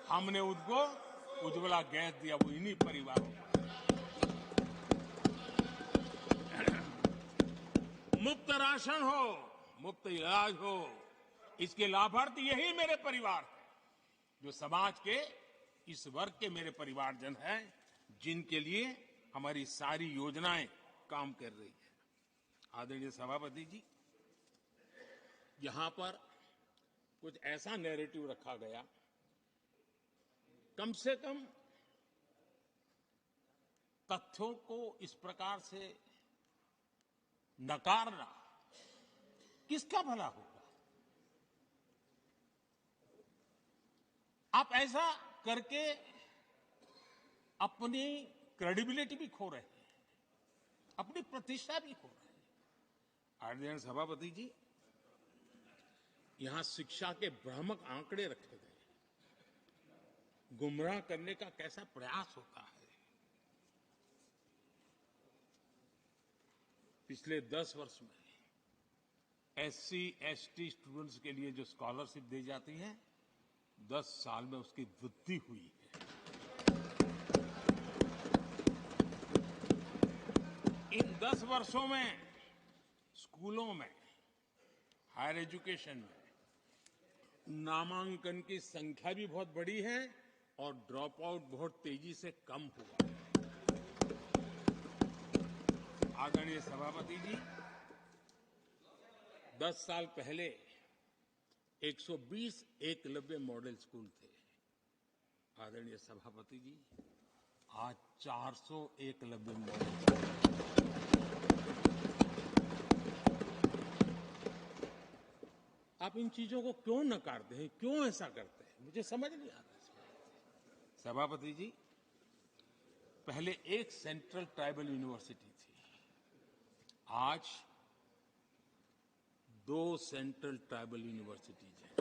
हमने उनको उज्ज्वला गैस दिया, वो इन्हीं परिवारों को। मुफ्त राशन हो, मुफ्त इलाज हो, इसके लाभार्थी यही मेरे परिवार हैं, जो समाज के इस वर्ग के मेरे परिवारजन हैं, जिनके लिए हमारी सारी योजनाएं काम कर रही है। आदरणीय सभापति जी, यहां पर कुछ ऐसा नैरेटिव रखा गया, कम से कम तथ्यों को इस प्रकार से नकारना किसका भला होगा? आप ऐसा करके अपनी क्रेडिबिलिटी भी खो रहे हैं, अपनी प्रतिष्ठा भी खो रहे हैं। आदरणीय सभापति जी, यहां शिक्षा के भ्रामक आंकड़े रखे गए, गुमराह करने का कैसा प्रयास होता है। पिछले 10 वर्ष में एससी, एसटी स्टूडेंट्स के लिए जो स्कॉलरशिप दी जाती है, 10 साल में उसकी वृद्धि हुई है। इन 10 वर्षों में स्कूलों में, हायर एजुकेशन में नामांकन की संख्या भी बहुत बढ़ी है और ड्रॉप आउट बहुत तेजी से कम हुआ है। आदरणीय सभापति जी, 10 साल पहले 120 एकलव्य मॉडल स्कूल थे। आदरणीय सभापति जी, आज 400 एकलव्य मॉडल। आप इन चीजों को क्यों नकारते हैं, क्यों ऐसा करते हैं, मुझे समझ नहीं आता। सभापति जी, पहले एक सेंट्रल ट्राइबल यूनिवर्सिटी थी, आज 2 सेंट्रल ट्राइबल यूनिवर्सिटीज हैं।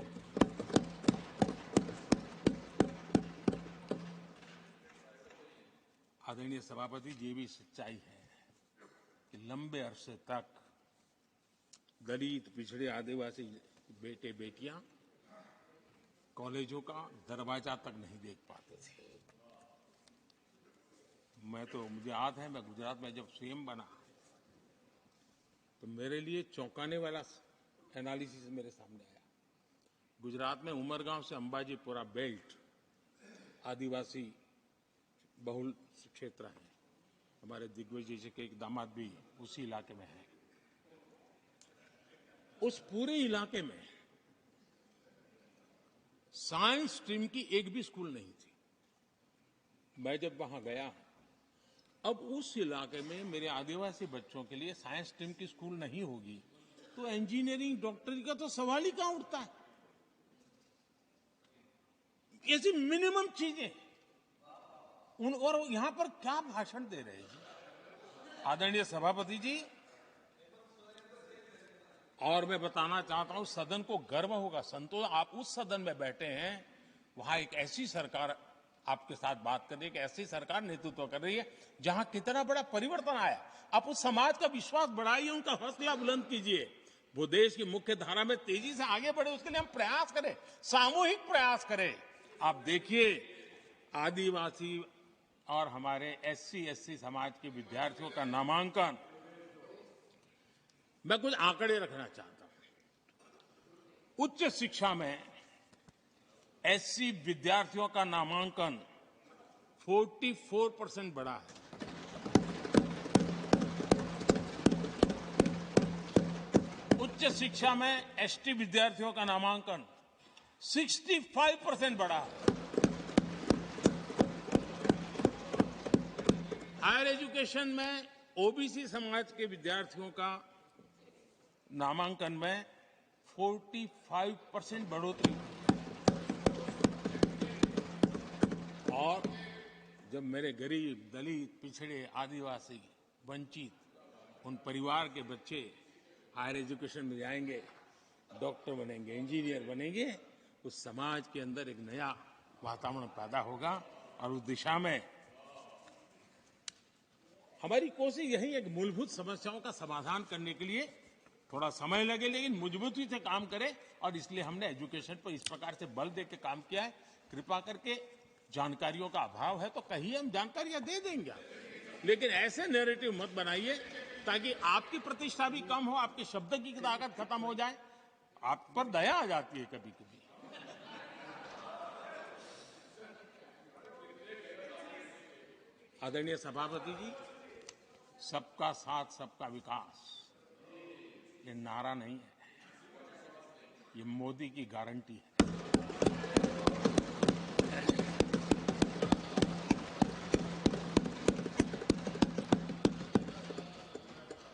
आदरणीय सभापति जी, ये भी सच्चाई है कि लंबे अरसे तक दलित, पिछड़े, आदिवासी बेटे बेटियां कॉलेजों का दरवाजा तक नहीं देख पाते थे। मुझे याद है, मैं गुजरात में जब सीएम बना तो मेरे लिए चौंकाने वाला एनालिसिस मेरे सामने आया। गुजरात में उमरगांव से अंबाजीपुरा बेल्ट आदिवासी बहुल क्षेत्र है। हमारे दिग्विजय जी के एक दामाद भी उसी इलाके में है। उस पूरे इलाके में साइंस स्ट्रीम की एक भी स्कूल नहीं थी। मैं जब वहां गया, अब उस इलाके में मेरे आदिवासी बच्चों के लिए साइंस स्ट्रीम की स्कूल नहीं होगी तो इंजीनियरिंग, डॉक्टरी का तो सवाल ही कहां उठता है। ऐसी मिनिमम चीजें और यहां पर क्या भाषण दे रहे हैं आदरणीय सभापति जी। और मैं बताना चाहता हूं, सदन को गर्व होगा, संतोष, आप उस सदन में बैठे हैं, वहां एक ऐसी सरकार आपके साथ बात करने की ऐसी सरकार नेतृत्व कर रही है जहां कितना बड़ा परिवर्तन आया। आप उस समाज का विश्वास बढ़ाइए, उनका हौसला बुलंद कीजिए, वो देश की मुख्य धारा में तेजी से आगे बढ़े, उसके लिए हम प्रयास करें, सामूहिक प्रयास करें। आप देखिए, आदिवासी और हमारे एससी एसटी समाज के विद्यार्थियों का नामांकन, मैं कुछ आंकड़े रखना चाहता हूं। उच्च शिक्षा में एससी विद्यार्थियों का नामांकन 44% बढ़ा है। उच्च शिक्षा में एसटी विद्यार्थियों का नामांकन 65% बढ़ा है। हायर एजुकेशन में ओबीसी समाज के विद्यार्थियों का नामांकन में 45% बढ़ोतरी हुई। और जब मेरे गरीब, दलित, पिछड़े, आदिवासी, वंचित उन परिवार के बच्चे हायर एजुकेशन में जाएंगे, डॉक्टर बनेंगे, इंजीनियर बनेंगे, उस समाज के अंदर एक नया वातावरण पैदा होगा। और उस दिशा में हमारी कोशिश यही है कि मूलभूत समस्याओं का समाधान करने के लिए थोड़ा समय लगे, लेकिन मजबूती से काम करें। और इसलिए हमने एजुकेशन पर इस प्रकार से बल दे के काम किया है। कृपा करके, जानकारियों का अभाव है तो कहीं हम जानकारियां दे देंगे, लेकिन ऐसे नैरेटिव मत बनाइए ताकि आपकी प्रतिष्ठा भी कम हो, आपके शब्द की ताकत खत्म हो जाए। आप पर दया आ जाती है कभी कभी। आदरणीय सभापति जी, सबका साथ सबका विकास ये नारा नहीं है, ये मोदी की गारंटी है।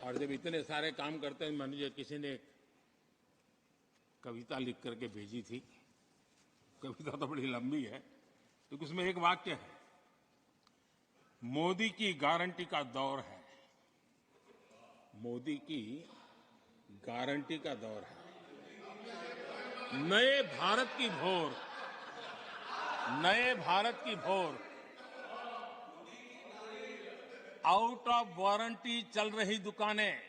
और जब इतने सारे काम करते हैं, मुझे किसी ने कविता लिख करके भेजी थी। कविता तो बड़ी लंबी है, तो उसमें एक वाक्य है, मोदी की गारंटी का दौर है। मोदी की गारंटी का दौर है। नए भारत की भोर, नए भारत की भोर, आउट ऑफ वारंटी चल रही दुकानें,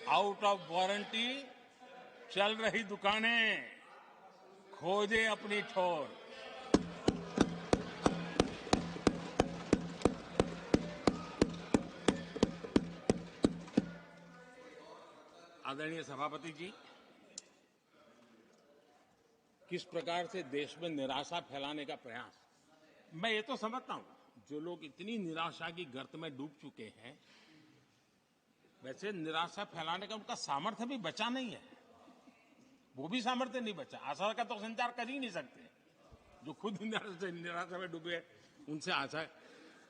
आउट ऑफ वारंटी चल रही दुकानें, खोजे अपनी ठोर। आदरणीय सभापति जी, किस प्रकार से देश में निराशा फैलाने का प्रयास, मैं ये तो समझता हूं, जो लोग इतनी निराशा की गर्त में डूब चुके हैं, वैसे निराशा फैलाने का उनका सामर्थ्य भी बचा नहीं है। वो भी सामर्थ्य नहीं बचा। आशा का तो संचार कर ही नहीं सकते, जो खुद निराशा में डूबे उनसे आशा है।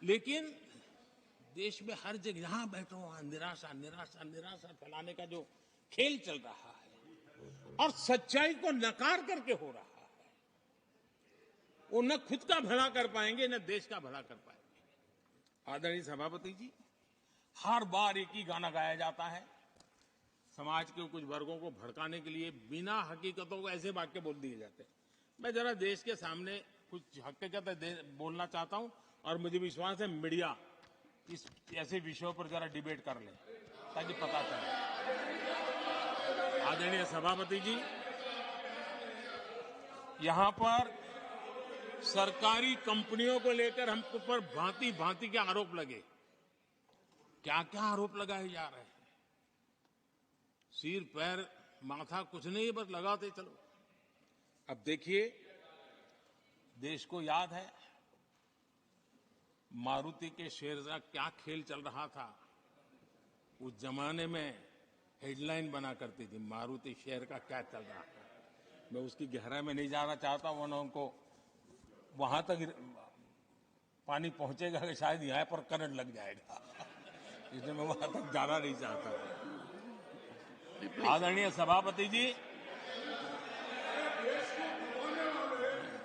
लेकिन देश में हर जगह जहां बैठो वहां निराशा निराशा निराशा फैलाने का जो खेल चल रहा है और सच्चाई को नकार करके हो रहा है, वो न खुद का भला कर पाएंगे न देश का भला कर पाएंगे। आदरणीय सभापति जी, हर बार एक ही गाना गाया जाता है, समाज के कुछ वर्गों को भड़काने के लिए बिना हकीकतों को ऐसे वाक्य बोल दिए जाते हैं। मैं जरा देश के सामने कुछ हकीकतें बोलना चाहता हूं और मुझे विश्वास है मीडिया इस ऐसे विषयों पर जरा डिबेट कर ले ताकि पता चले। आदरणीय सभापति जी, यहां पर सरकारी कंपनियों को लेकर हम पर भांति भांति के आरोप लगे। क्या क्या आरोप लगाए जा रहे हैं, सिर पैर माथा कुछ नहीं, बस लगाते चलो। अब देखिए, देश को याद है मारुति के शेयर का क्या खेल चल रहा था। उस जमाने में हेडलाइन बना करती थी, मारुति शेयर का क्या चल रहा था। मैं उसकी गहराई में नहीं जाना चाहता, वरना उनको वहां तक पानी पहुंचेगा कि शायद यहां पर करंट लग जाएगा, इसलिए मैं वहां तक जाना नहीं चाहता। आदरणीय सभापति जी,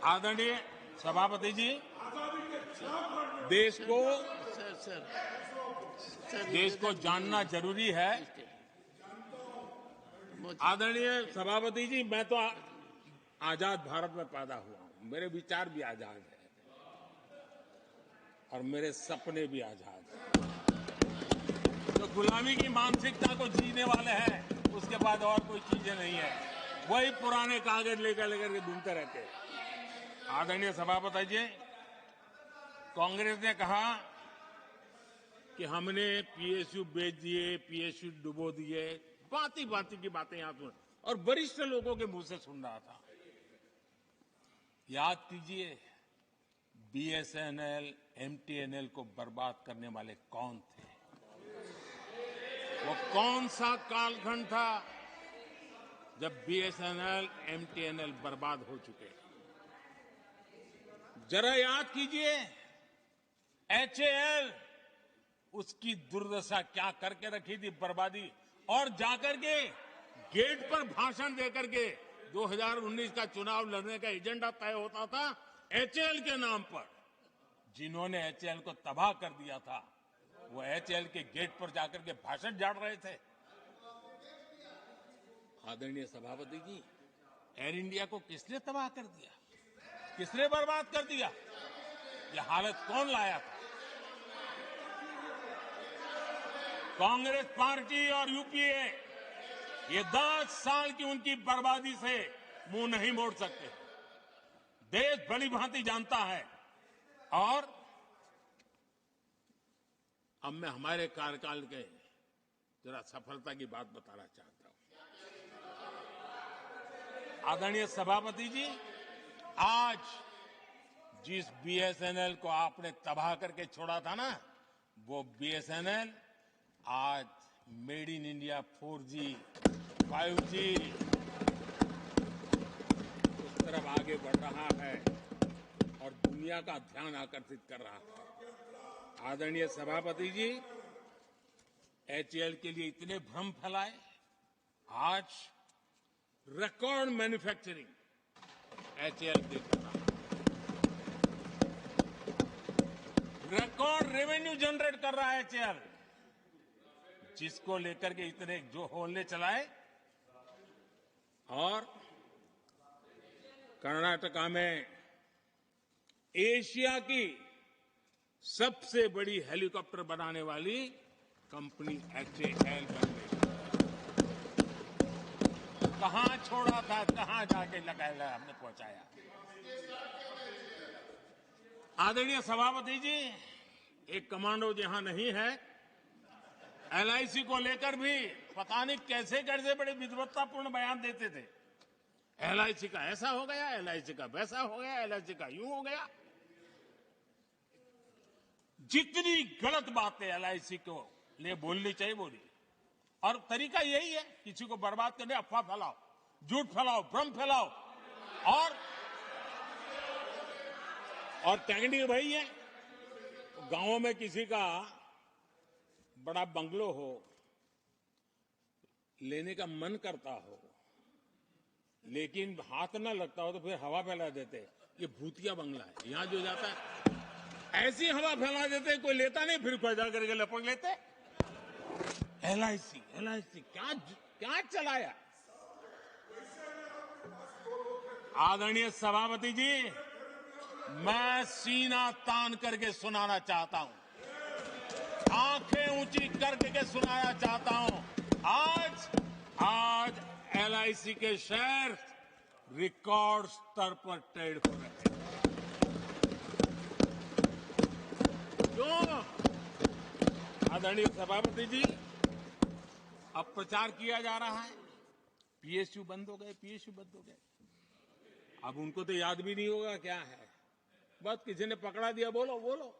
आदरणीय सभापति जी, देश को जानना जरूरी है। आदरणीय सभापति जी, मैं तो आजाद भारत में पैदा हुआ हूं, मेरे विचार भी आजाद है और मेरे सपने भी आजाद हैं। जो गुलामी की मानसिकता को जीने वाले हैं, उसके बाद और कोई चीजें नहीं है। वही पुराने कागज लेकर के घूमते रहते हैं। आदरणीय सभापति जी, कांग्रेस ने कहा कि हमने पीएसयू बेच दिए, पीएसयू डुबो दिए, बाती बाती की बातें यहां सुन और वरिष्ठ लोगों के मुंह से सुन रहा था। याद कीजिए, बीएसएनएल, एमटीएनएल को बर्बाद करने वाले कौन थे? वो कौन सा कालखंड था जब बीएसएनएल, एमटीएनएल बर्बाद हो चुके? जरा याद कीजिए, एचएएल, उसकी दुर्दशा क्या करके रखी थी, बर्बादी। और जाकर के गेट पर भाषण देकर के 2019 का चुनाव लड़ने का एजेंडा तय होता था एचएएल के नाम पर। जिन्होंने एचएएल को तबाह कर दिया था, वो एचएएल के गेट पर जाकर के भाषण झाड़ रहे थे। आदरणीय सभापति जी, एयर इंडिया को किसने तबाह कर दिया? किसने बर्बाद कर दिया? ये हालत कौन लाया था? कांग्रेस पार्टी और यूपीए ये 10 साल की उनकी बर्बादी से मुंह नहीं मोड़ सकते। देश भली भांति जानता है। और अब मैं हमारे कार्यकाल के जरा सफलता की बात बताना चाहता हूं। आदरणीय सभापति जी, आज जिस बीएसएनएल को आपने तबाह करके छोड़ा था ना, वो बीएसएनएल आज made in India 4G, 5G उस तरफ आगे बढ़ रहा है और दुनिया का ध्यान आकर्षित कर रहा है। आदरणीय सभापति जी, एचएएल के लिए इतने भ्रम फैलाए, आज रिकॉर्ड मैन्युफैक्चरिंग एचएएल के कर रहा है, रिकॉर्ड रेवेन्यू जनरेट कर रहा है एचएएल, जिसको लेकर के इतने जो होने चलाए। और कर्नाटका में एशिया की सबसे बड़ी हेलीकॉप्टर बनाने वाली कंपनी एचएएल बन गई। कहां छोड़ा था, कहां जाके लगाया, हमने पहुंचाया। आदरणीय सभापति जी, एक कमांडो जहां नहीं है, एलआईसी को लेकर भी पता नहीं कैसे कैसे बड़े विद्वत्तापूर्ण बयान देते थे। एलआईसी का ऐसा हो गया, एलआईसी का वैसा हो गया, एलआईसी का यूं हो गया। जितनी गलत बातें एलआईसी को लिए बोलनी चाहिए बोली। और तरीका यही है, किसी को बर्बाद करने अफवाह फैलाओ, झूठ फैलाओ, भ्रम फैलाओ। और टेक्निक वही है। गांवों में किसी का बड़ा बंगलो हो, लेने का मन करता हो, लेकिन हाथ ना लगता हो, तो फिर हवा फैला देते, ये भूतिया बंगला है, यहां जो जाता है ऐसी हवा फैला देते, कोई लेता नहीं, फिर पैदा करके लपक लेते। एलआईसी क्या क्या चलाया। आदरणीय सभापति जी, मैं सीना तान करके सुनाना चाहता हूं, आंखें ऊंची करके सुनाना चाहता हूं, आज एलआईसी के शेयर रिकॉर्ड स्तर पर ट्रेड हो रहे हैं। क्यों? आदरणीय सभापति जी, अब प्रचार किया जा रहा है, पीएसयू बंद हो गए, पीएसयू बंद हो गए। अब उनको तो याद भी नहीं होगा क्या है, बस किसी ने पकड़ा दिया, बोलो बोलो।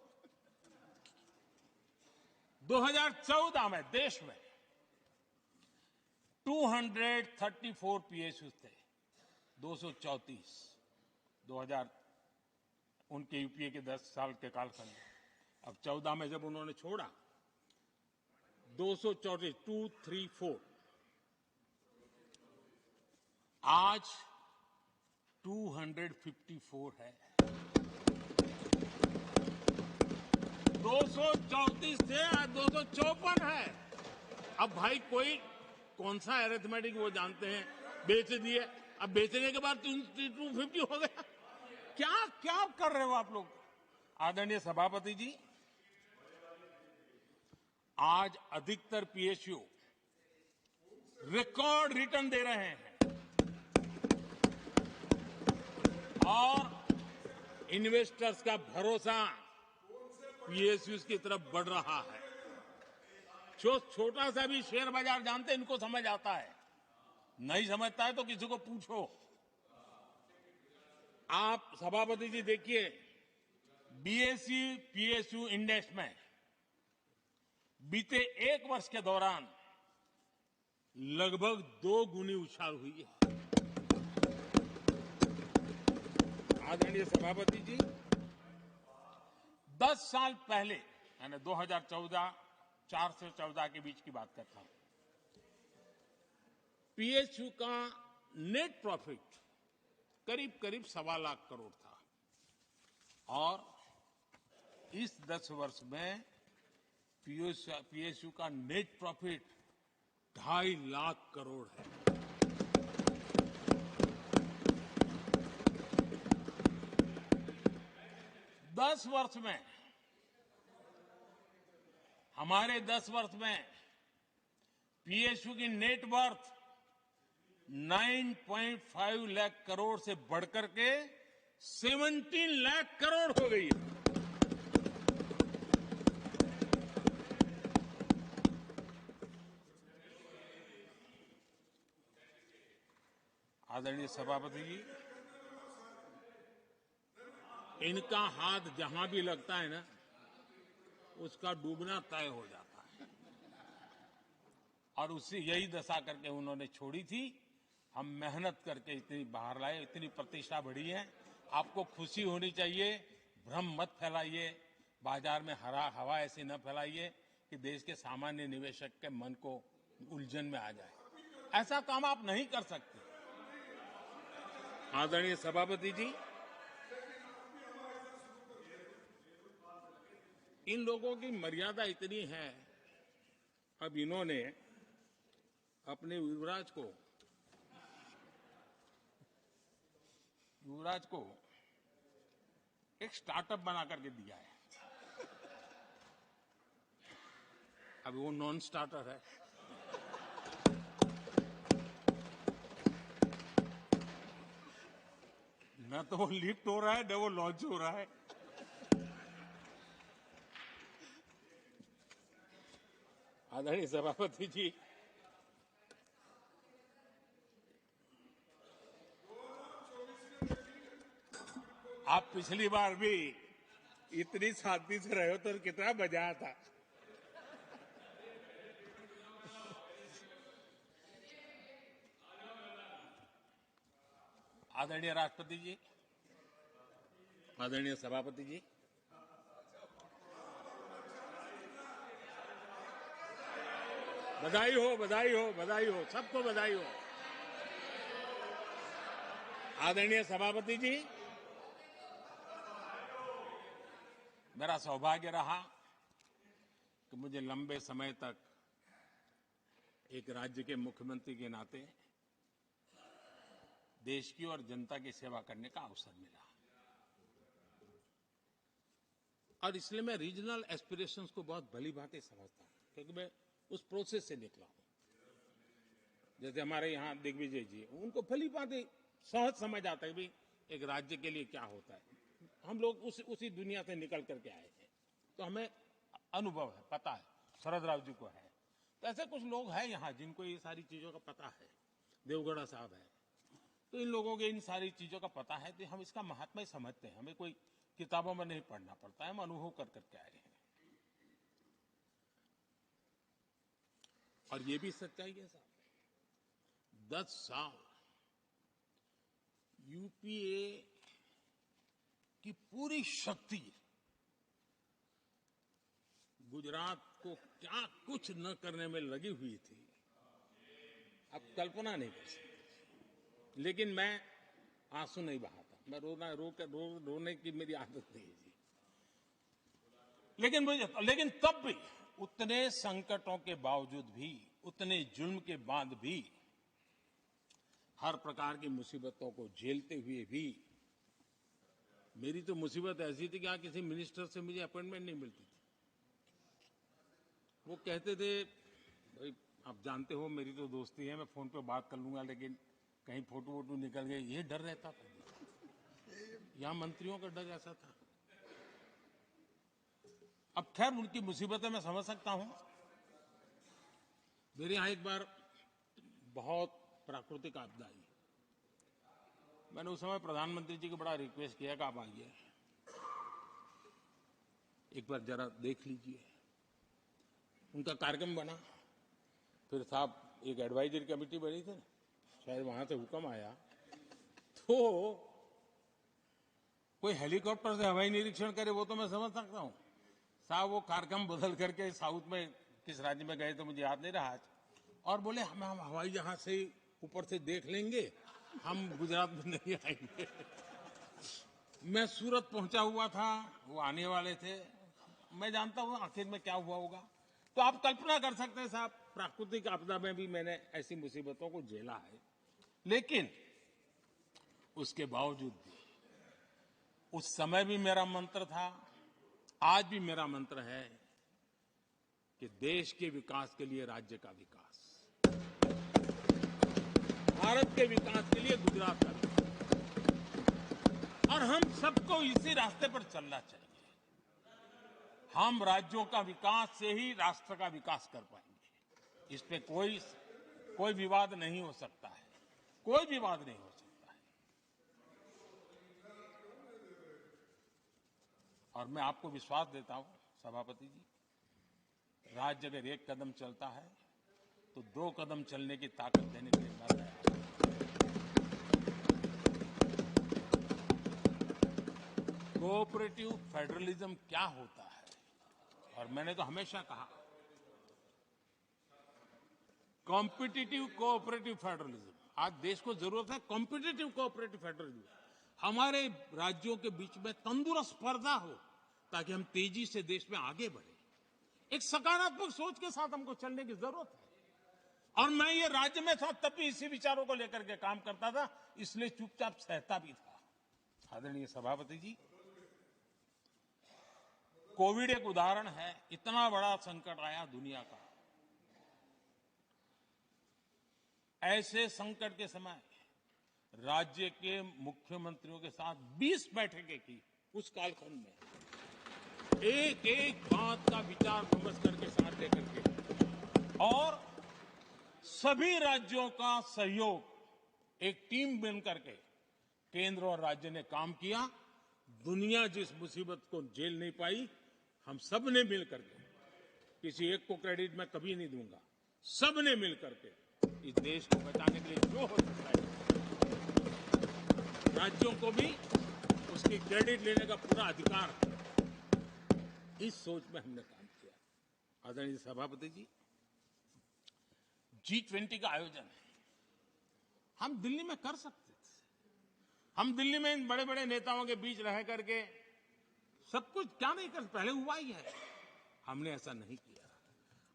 2014 में देश में 234 पीएसयू थे, 234 2000 उनके यूपीए के 10 साल के कालखंड में। अब 14 में जब उन्होंने छोड़ा, 234 आज 254 है। 234 थे, आज 254 है। अब भाई कोई कौन सा अरिथमेटिक वो जानते हैं, बेच दिए, अब बेचने के बाद 250 हो गया। क्या क्या कर रहे हो आप लोग? आदरणीय सभापति जी, आज अधिकतर पीएसयू रिकॉर्ड रिटर्न दे रहे हैं और इन्वेस्टर्स का भरोसा पीएसयू की तरफ बढ़ रहा है। जो छोटा सा भी शेयर बाजार जानते हैं, इनको समझ आता है। नहीं समझता है तो किसी को पूछो। आप सभापति जी देखिए, बीएसई पीएसयू इंडेक्स में बीते एक वर्ष के दौरान लगभग 2 गुनी उछाल हुई है। आदरणीय सभापति जी, 10 साल पहले, यानी 2014, 4 से 14 के बीच की बात करता हूं, पीएसयू का नेट प्रॉफिट करीब करीब 1.25 लाख करोड़ था और इस 10 वर्ष में पीएसयू का नेट प्रॉफिट 2.5 लाख करोड़ है। हमारे 10 वर्ष में पीएसयू की नेट वर्थ 9.5 लाख करोड़ से बढ़कर के 17 लाख करोड़ हो गई है। आदरणीय सभापति जी, इनका हाथ जहां भी लगता है ना, उसका डूबना तय हो जाता है और उससे यही दशा करके उन्होंने छोड़ी थी। हम मेहनत करके इतनी बाहर लाए, इतनी प्रतिष्ठा बढ़ी है। आपको खुशी होनी चाहिए, भ्रम मत फैलाइए, बाजार में हवा ऐसी न फैलाइए कि देश के सामान्य निवेशक के मन को उलझन में आ जाए। ऐसा काम आप नहीं कर सकते। आदरणीय सभापति जी, इन लोगों की मर्यादा इतनी है, अब इन्होंने अपने युवराज को एक स्टार्टअप बना करके दिया है। अब वो नॉन स्टार्टर है। न तो वो लिफ्ट हो रहा है, न वो लॉन्च हो रहा है। आदरणीय सभापति जी, आप पिछली बार भी इतनी शांति से रहे हो तो कितना मजा आता। आदरणीय राष्ट्रपति जी, आदरणीय सभापति जी, बधाई हो, बधाई हो, बधाई हो, सबको बधाई हो। आदरणीय सभापति जी, मेरा सौभाग्य रहा कि मुझे लंबे समय तक एक राज्य के मुख्यमंत्री के नाते देश की और जनता की सेवा करने का अवसर मिला और इसलिए मैं रीजनल एस्पिरेशंस को बहुत भली भांति समझता हूं, क्योंकि मैं उस प्रोसेस से निकला हूं। जैसे हमारे यहां दिग्विजय जी, उनको भली भांति सहज समझ आता है कि एक राज्य के लिए क्या होता है। हम लोग उसी दुनिया से निकल करके आए हैं, तो हमें अनुभव है, पता है। शरद राव जी को है, तो ऐसे कुछ लोग हैं यहां जिनको ये सारी चीजों का पता है। देवगढ़ा साहब है, तो इन लोगों के इन सारी चीजों का पता है, तो हम इसका महात्मा समझते हैं। हमें कोई किताबों में नहीं पढ़ना पड़ता है, हम अनुभव कर करके आए हैं। और ये भी सच्चाई है साहब, 10 साल यूपीए की पूरी शक्ति गुजरात को क्या कुछ न करने में लगी हुई थी, आप कल्पना नहीं कर सकते। लेकिन मैं आंसू नहीं बहाता, मैं रोने की मेरी आदत नहीं है जी। लेकिन तब भी उतने संकटों के बावजूद भी, उतने जुल्म के बाद भी, हर प्रकार की मुसीबतों को झेलते हुए भी मेरी तो मुसीबत ऐसी थी कि यहाँ किसी मिनिस्टर से मुझे अपॉइंटमेंट नहीं मिलती थी। वो कहते थे, भाई आप जानते हो मेरी तो दोस्ती है, मैं फोन पे बात कर लूंगा, लेकिन कहीं फोटो वोटो निकल गए, ये डर रहता था। यहाँ मंत्रियों का डर ऐसा था। अब खैर उनकी मुसीबतें मैं समझ सकता हूं। मेरे यहाँ एक बार बहुत प्राकृतिक आपदा आई। मैंने उस समय प्रधानमंत्री जी को बड़ा रिक्वेस्ट किया कि आप आइए, एक बार जरा देख लीजिए। उनका कार्यक्रम बना, फिर साहब एक एडवाइजरी कमेटी बनी थी, शायद वहां से हुक्म आया, तो कोई हेलीकॉप्टर से हवाई निरीक्षण करे वो तो मैं समझ सकता हूं। साहब वो कार्यक्रम बदल करके साउथ में किस राज्य में गए तो मुझे याद नहीं रहा आज, और बोले हम हवाई जहाज से ऊपर से देख लेंगे, हम गुजरात में नहीं आएंगे। मैं सूरत पहुंचा हुआ था, वो आने वाले थे, मैं जानता हूं आखिर में क्या हुआ होगा। तो आप कल्पना कर सकते हैं साहब, प्राकृतिक आपदा में भी मैंने ऐसी मुसीबतों को झेला है, लेकिन उसके बावजूद भी उस समय भी मेरा मंत्र था, आज भी मेरा मंत्र है कि देश के विकास के लिए राज्य का विकास, भारत के विकास के लिए गुजरात का विकास, और हम सबको इसी रास्ते पर चलना चाहिए। हम राज्यों का विकास से ही राष्ट्र का विकास कर पाएंगे। इस पे कोई विवाद नहीं हो सकता है, कोई विवाद नहीं हो सकता है। और मैं आपको विश्वास देता हूं सभापति जी, राज्य अगर एक कदम चलता है तो 2 कदम चलने की ताकत देने के लिए मैं तैयार हूं। कोऑपरेटिव फेडरलिज्म क्या होता है, और मैंने तो हमेशा कहा कॉम्पिटिटिव कोऑपरेटिव फेडरलिज्म। आज देश को जरूरत है कॉम्पिटिटिव कोऑपरेटिव फेडरलिज्म। हमारे राज्यों के बीच में तंदुरुस्त स्पर्धा हो ताकि हम तेजी से देश में आगे बढ़े। एक सकारात्मक सोच के साथ हमको चलने की जरूरत है। और मैं ये राज्य में था तब भी इसी विचारों को लेकर के काम करता था, इसलिए चुपचाप सहता भी था। आदरणीय सभापति जी, कोविड एक उदाहरण है। इतना बड़ा संकट आया दुनिया का, ऐसे संकट के समय राज्य के मुख्यमंत्रियों के साथ 20 बैठकें की। उस कालखंड में एक एक बात का विचार विमर्श करके साथ लेकर के, और सभी राज्यों का सहयोग, एक टीम बन करके केंद्र और राज्य ने काम किया। दुनिया जिस मुसीबत को झेल नहीं पाई, हम सब ने मिल करके, किसी एक को क्रेडिट मैं कभी नहीं दूंगा, सब ने मिल करके इस देश को बचाने के लिए जो हो सकता है, राज्यों को भी उसकी क्रेडिट लेने का पूरा अधिकार है। इस सोच में हमने काम किया। आदरणीय सभापति जी, G20 का आयोजन हम दिल्ली में कर सकते थे। हम दिल्ली में इन बड़े बड़े नेताओं के बीच रह करके सब कुछ क्या नहीं कर, पहले हुआ ही है। हमने ऐसा नहीं किया।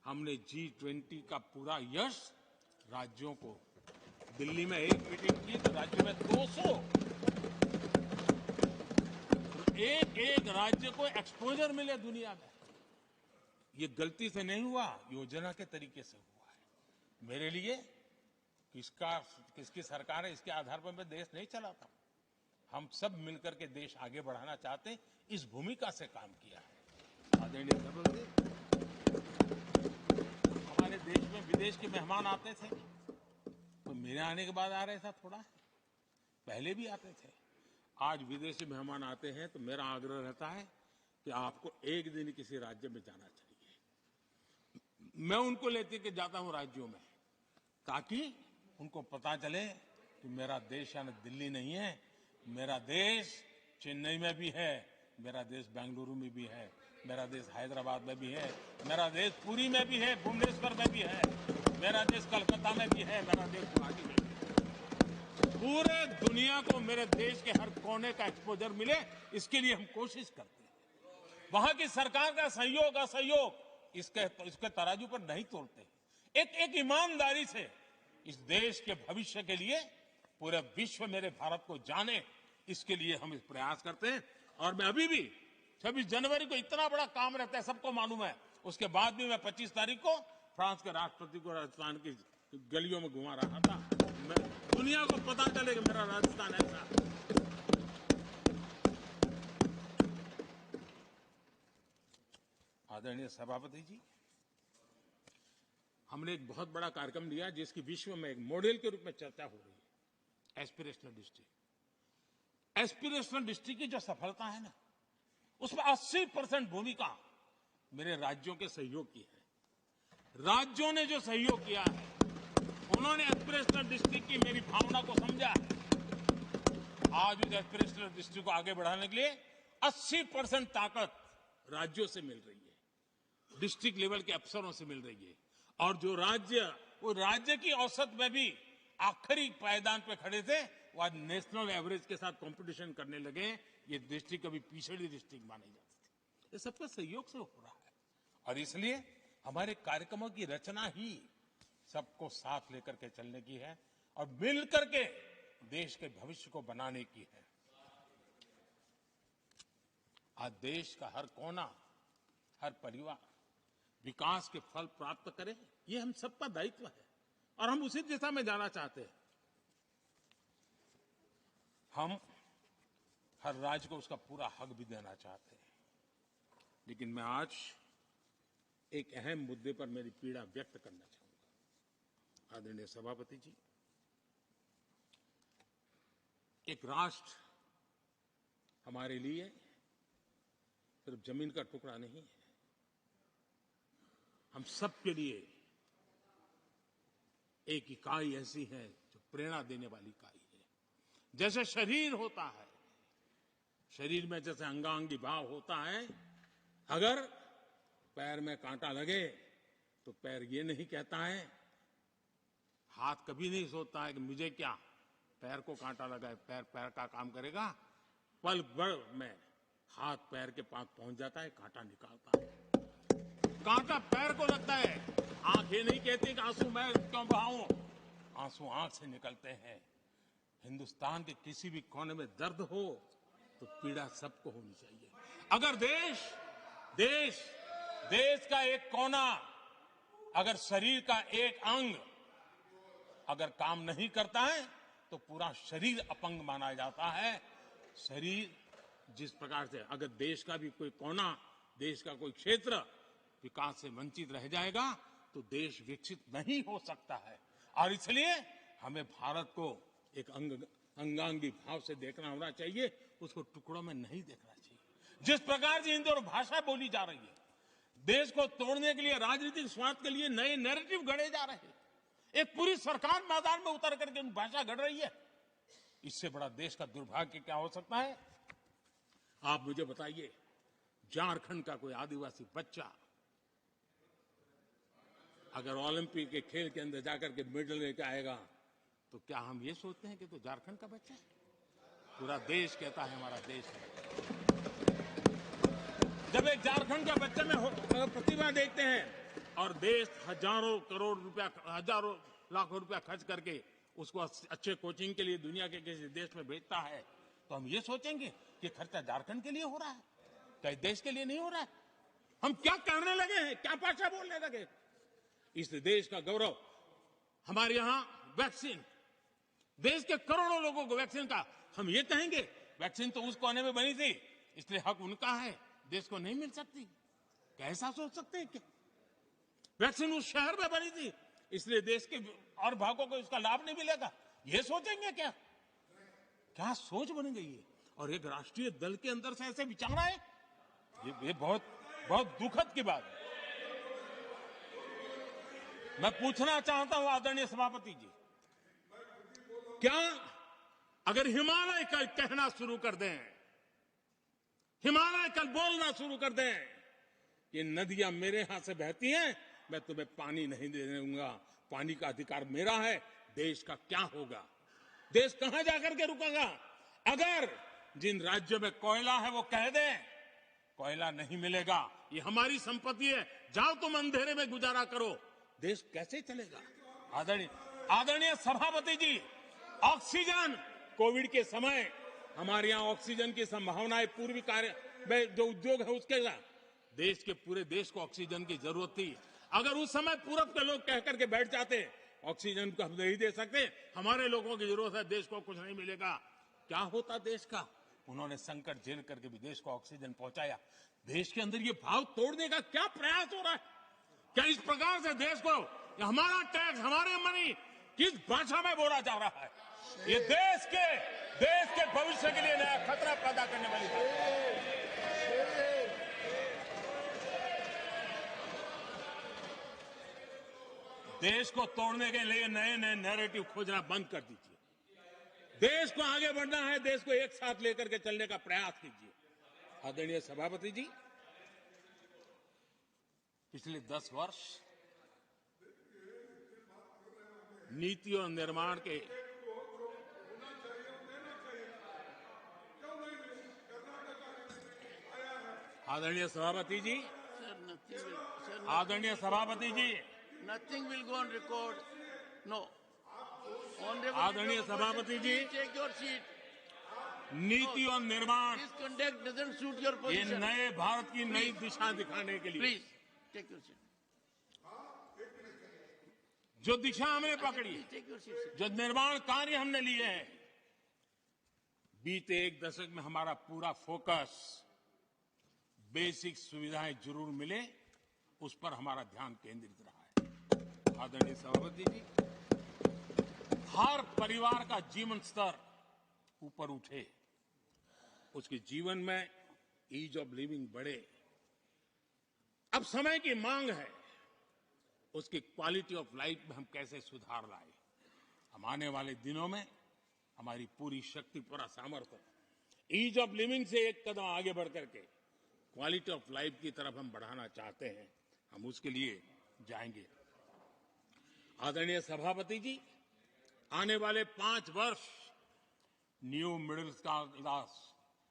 हमने G20 का पूरा यश राज्यों को, दिल्ली में एक मीटिंग की तो राज्य में 200, एक एक राज्य को एक्सपोजर मिले दुनिया में। ये गलती से नहीं हुआ, योजना के तरीके से हुआ है। मेरे लिए किसकी सरकार है इसके आधार पर मैं देश नहीं चलाता। हम सब मिलकर के देश आगे बढ़ाना चाहते हैं, इस भूमिका से काम किया है। आदरणीय सभापति, हमारे देश में विदेश के मेहमान आते थे तो मेरे आने के बाद आ रहे था, थोड़ा पहले भी आते थे। आज विदेशी मेहमान आते हैं तो मेरा आग्रह रहता है कि आपको एक दिन किसी राज्य में जाना चाहिए। मैं उनको लेते के जाता हूं राज्यों में, ताकि उनको पता चले कि मेरा देश यानी दिल्ली नहीं है, मेरा देश चेन्नई में भी है, मेरा देश बेंगलुरु में भी है, मेरा देश हैदराबाद में भी है, मेरा देश पुरी में भी है, भुवनेश्वर में भी है, मेरा देश कलकत्ता में भी है, मेरा देश गुवाहाटी में भी है। पूरे दुनिया को मेरे देश के हर कोने का एक्सपोजर मिले, इसके लिए हम कोशिश करते हैं। वहां की सरकार का सहयोग असहयोग इसके तराजू पर नहीं तोलते। एक ईमानदारी से इस देश के भविष्य के लिए पूरे विश्व मेरे भारत को जाने, इसके लिए हम प्रयास करते हैं। और मैं अभी भी 26 जनवरी को इतना बड़ा काम रहता है, सबको मालूम है। उसके बाद भी मैं 25 तारीख को फ्रांस के राष्ट्रपति को राजस्थान की गलियों में घुमा रहा था। मैं दुनिया को पता चले कि मेरा राजस्थान ऐसा है। आदरणीय सभापति जी, हमने एक बहुत बड़ा कार्यक्रम लिया जिसकी विश्व में एक मॉडल के रूप में चर्चा हो रही है, एस्पिरेशनल डिस्ट्रिक्ट। एस्पिरेशनल डिस्ट्रिक्ट की जो सफलता है ना, उसमें 80% भूमिका मेरे राज्यों के सहयोग की है। राज्यों ने जो सहयोग किया है, उन्होंने एस्पिरेशनल डिस्ट्रिक्ट की मेरी भावना को समझा है। आज उस एस्पिरेशनल डिस्ट्रिक्ट को आगे बढ़ाने के लिए 80% ताकत राज्यों से मिल रही है, डिस्ट्रिक्ट लेवल के अफसरों से मिल रही है। और जो राज्य, वो राज्य की औसत में भी आखिरी पायदान पे खड़े थे, वो आज नेशनल एवरेज के साथ कंपटीशन करने लगे। ये डिस्ट्रिक्ट कभी पिछड़ी डिस्ट्रिक्ट मानी जाती थी। ये सबका सहयोग से हो रहा है। और इसलिए हमारे कार्यक्रमों की रचना ही सबको साथ लेकर के चलने की है और मिल करके देश के भविष्य को बनाने की है। आज देश का हर कोना, हर परिवार विकास के फल प्राप्त करे, ये हम सबका दायित्व है और हम उसी दिशा में जाना चाहते हैं। हम हर राज्य को उसका पूरा हक भी देना चाहते हैं। लेकिन मैं आज एक अहम मुद्दे पर मेरी पीड़ा व्यक्त करना चाहूंगा। आदरणीय सभापति जी, एक राष्ट्र हमारे लिए सिर्फ जमीन का टुकड़ा नहीं है, हम सबके लिए एक इकाई ऐसी है जो प्रेरणा देने वाली इकाई है। जैसे शरीर होता है, शरीर में जैसे अंगांगी भाव होता है, अगर पैर में कांटा लगे तो पैर ये नहीं कहता है, हाथ कभी नहीं सोचता है कि मुझे क्या, पैर को कांटा लगा है, पैर पैर का काम करेगा। पल भर में हाथ पैर के पास पहुंच जाता है, कांटा निकालता है। कांटा पैर को लगता है, आंख ये नहीं कहती कि आंसू मैं क्यों बहाऊं, आंसू आंख से निकलते हैं। हिंदुस्तान के किसी भी कोने में दर्द हो तो पीड़ा सबको होनी चाहिए। अगर देश का एक कोना, अगर शरीर का एक अंग अगर काम नहीं करता है तो पूरा शरीर अपंग माना जाता है। शरीर जिस प्रकार से, अगर देश का भी कोई कोना, देश का कोई क्षेत्र विकास से वंचित रह जाएगा तो देश विकसित नहीं हो सकता है। और इसलिए हमें भारत को एक अंगांगी भाव से देखना होना चाहिए, उसको टुकड़ों में नहीं देखना चाहिए। जिस प्रकार से हिंदी और भाषा बोली जा रही है, देश को तोड़ने के लिए, राजनीतिक स्वार्थ के लिए नए नैरेटिव गढ़े जा रहे हैं। एक पूरी सरकार मैदान में उतर करके भाषा गढ़ रही है। इससे बड़ा देश का दुर्भाग्य क्या हो सकता है? आप मुझे बताइए, झारखंड का कोई आदिवासी बच्चा अगर ओलंपिक के खेल के अंदर जाकर के मेडल लेकर आएगा तो क्या हम ये सोचते हैं कि तो झारखंड का बच्चा है? पूरा देश कहता है हमारा देश है। जब एक झारखंड के बच्चे में प्रतिभा देखते हैं और देश हजारों करोड़ रुपया, हजारों लाखों रुपया खर्च करके उसको अच्छे कोचिंग के लिए दुनिया के किसी देश में भेजता है, तो हम ये सोचेंगे कि खर्चा झारखंड के लिए हो रहा है, क्या देश के लिए नहीं हो रहा है? हम क्या करने लगे हैं, क्या भाषा बोलने लगे? इस देश का गौरव, हमारे यहां वैक्सीन, देश के करोड़ों लोगों को वैक्सीन का, हम ये कहेंगे वैक्सीन तो उस कोने में बनी थी इसलिए हक उनका है, देश को नहीं मिल सकती? कैसा सोच सकते हैं? क्या वैक्सीन उस शहर में बनी थी इसलिए देश के और भागों को इसका लाभ नहीं मिलेगा? ये सोचेंगे क्या? क्या सोच बन गई है? और एक राष्ट्रीय दल के अंदर से ऐसे विचार है, ये बहुत बहुत दुखद की बात है। मैं पूछना चाहता हूं आदरणीय सभापति जी, क्या अगर हिमालय कल कहना शुरू कर दें, हिमालय कल बोलना शुरू कर दें कि नदियां मेरे हाथ से बहती हैं, मैं तुम्हें पानी नहीं देने दूंगा, पानी का अधिकार मेरा है, देश का क्या होगा? देश कहां जाकर के रुकेगा? अगर जिन राज्यों में कोयला है वो कह दें कोयला नहीं मिलेगा, ये हमारी संपत्ति है, जाओ तुम अंधेरे में गुजारा करो, देश कैसे चलेगा? आदरणीय सभापति जी, ऑक्सीजन कोविड के समय हमारे यहाँ ऑक्सीजन की संभावनाएं पूर्वी कार्य में जो उद्योग है उसके साथ देश के पूरे देश को ऑक्सीजन की जरूरत थी। अगर उस समय पूरब के लोग कह करके बैठ जाते ऑक्सीजन को हम नहीं दे सकते, हमारे लोगों की जरूरत है, देश को कुछ नहीं मिलेगा, क्या होता देश का? उन्होंने संकट झेल करके भी देश को ऑक्सीजन पहुंचाया। देश के अंदर ये भाव तोड़ने का क्या प्रयास हो रहा है? क्या इस प्रकार से देश को हमारा टैक्स, हमारे मनी किस भाषा में बोला जा रहा है? ये देश के भविष्य के लिए नया खतरा पैदा करने वाली बात है। देश को तोड़ने के लिए नए नए नैरेटिव खोजना बंद कर दीजिए। देश को आगे बढ़ना है, देश को एक साथ लेकर के चलने का प्रयास कीजिए। आदरणीय सभापति जी, पिछले 10 वर्ष नीति और निर्माण के आदरणीय सभापति जी, आदरणीय सभापति जी, Nothing will go on record. No. आदरणीय सभापति जी, Take your seat. नीति और निर्माण This conduct doesn't suit your ये position. नए भारत की नई दिशा दिखाने के लिए Please, take your seat. जो दिशा हमने पकड़ी, Please take your seat, sir. जो निर्माण कार्य हमने लिए हैं, बीते एक दशक में हमारा पूरा फोकस बेसिक सुविधाएं जरूर मिले उस पर हमारा ध्यान केंद्रित रहा है। आदरणीय सभापति जी, हर परिवार का जीवन स्तर ऊपर उठे, उसके जीवन में ईज ऑफ लिविंग बढ़े। अब समय की मांग है उसकी क्वालिटी ऑफ लाइफ में हम कैसे सुधार लाए। हम आने वाले दिनों में हमारी पूरी शक्ति, पूरा सामर्थ्य ईज ऑफ लिविंग से एक कदम आगे बढ़ करके क्वालिटी ऑफ लाइफ की तरफ हम बढ़ाना चाहते हैं। हम उसके लिए जाएंगे। आदरणीय सभापति जी, आने वाले 5 वर्ष न्यू मिडिल क्लास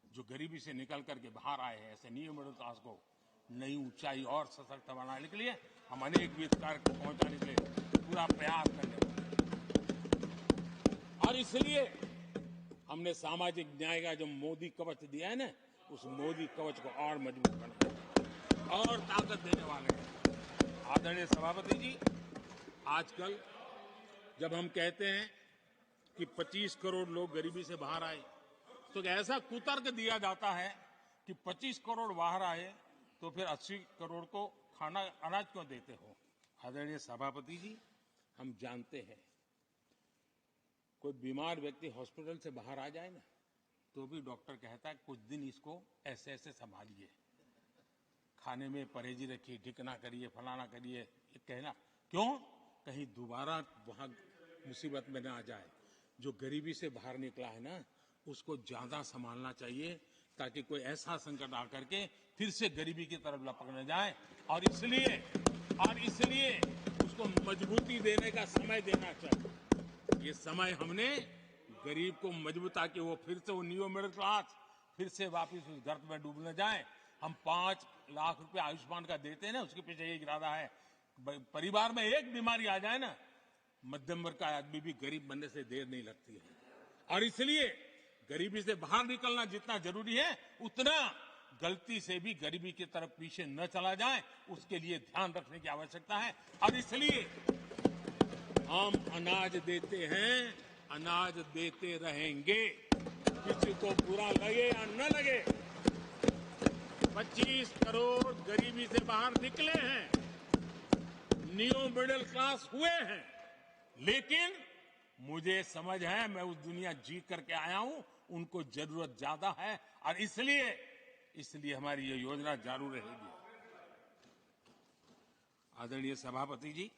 जो गरीबी से निकल करके बाहर आए हैं, ऐसे न्यू मिडिल क्लास को नई ऊंचाई और सशक्त बनाने के लिए हम अनेक कार्यक्रम पहुंचाने के लिए पूरा प्रयास करने और इसलिए हमने सामाजिक न्याय का जो मोदी कवच दिया है ना, उस मोदी कवच को और मजबूत बनाए और ताकत देने वाले हैं। आदरणीय सभापति जी, आजकल जब हम कहते हैं कि 25 करोड़ लोग गरीबी से बाहर आए, तो ऐसा कुतर्क दिया जाता है कि 25 करोड़ बाहर आए तो फिर 80 करोड़ को खाना अनाज क्यों देते हो? आदरणीय सभापति जी, हम जानते हैं कोई बीमार व्यक्ति हॉस्पिटल से बाहर आ जाए ना, तो भी डॉक्टर कहता है कुछ दिन इसको ऐसे ऐसे संभालिए, खाने में परहेजी रखिए, ढिकना करिए, फलाना करिए, ये कहना क्यों? कहीं दोबारा वहां मुसीबत में ना आ जाए। जो गरीबी से बाहर निकला है ना, उसको ज्यादा संभालना चाहिए ताकि कोई ऐसा संकट आकर के फिर से गरीबी की तरफ लपक न जाए। और इसलिए उसको मजबूती देने का समय देना चाहिए। ये समय हमने गरीब को मजबूत, ताकि वो फिर से वो न्यू मिडिल क्लास फिर से वापस उस गर्त में डूब न जाए। हम 5 लाख रुपए आयुष्मान का देते हैं ना, उसके पीछे एक इरादा है। परिवार में एक बीमारी आ जाए ना, मध्यम वर्ग का आदमी भी गरीब बनने से देर नहीं लगती है। और इसलिए गरीबी से बाहर निकलना जितना जरूरी है, उतना गलती से भी गरीबी की तरफ पीछे न चला जाए, उसके लिए ध्यान रखने की आवश्यकता है। और इसलिए हम अनाज देते हैं, अनाज देते रहेंगे, किसी को बुरा लगे या न लगे। 25 करोड़ गरीबी से बाहर निकले हैं, न्यू मिडिल क्लास हुए हैं, लेकिन मुझे समझ है, मैं उस दुनिया जी करके आया हूं, उनको जरूरत ज्यादा है और इसलिए हमारी ये योजना जारी रहेगी। आदरणीय सभापति जी,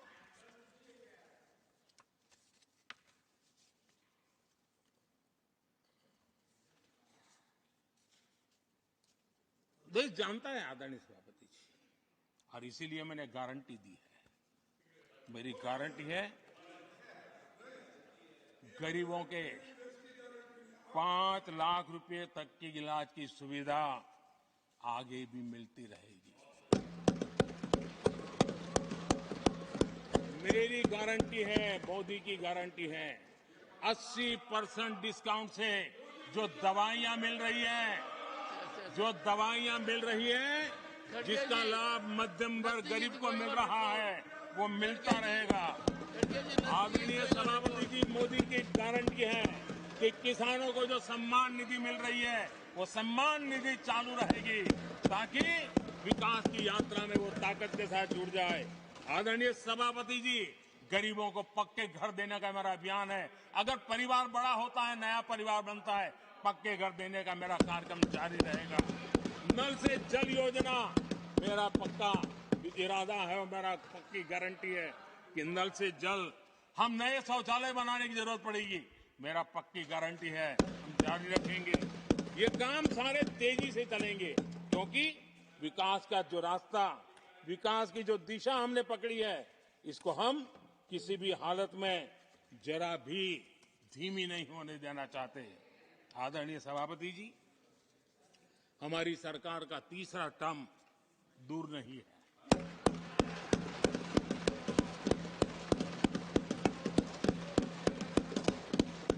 देश जानता है आदरणीय सभापति जी, और इसीलिए मैंने गारंटी दी है। मेरी गारंटी है, गरीबों के 5 लाख रुपए तक की इलाज की सुविधा आगे भी मिलती रहेगी। मेरी गारंटी है, मोदी की गारंटी है। 80% डिस्काउंट से जो दवाइयां मिल रही हैं, जो दवाइयां मिल रही हैं, जिसका लाभ मध्यम वर्ग गरीब को मिल रहा है, वो मिलता रहेगा। आदरणीय सभापति जी, मोदी की गारंटी है कि किसानों को जो सम्मान निधि मिल रही है, वो सम्मान निधि चालू रहेगी ताकि विकास की यात्रा में वो ताकत के साथ जुड़ जाए। आदरणीय सभापति जी, गरीबों को पक्के घर देने का मेरा अभियान है। अगर परिवार बड़ा होता है, नया परिवार बनता है, पक्के घर देने का मेरा कार्यक्रम जारी रहेगा। नल से जल योजना मेरा पक्का इरादा है और मेरा पक्की गारंटी है कि नल से जल, हम नए शौचालय बनाने की जरूरत पड़ेगी, मेरा पक्की गारंटी है, हम जारी रखेंगे। ये काम सारे तेजी से चलेंगे क्योंकि विकास का जो रास्ता, विकास की जो दिशा हमने पकड़ी है, इसको हम किसी भी हालत में जरा भी धीमी नहीं होने देना चाहते। आदरणीय सभापति जी, हमारी सरकार का तीसरा टर्म दूर नहीं है।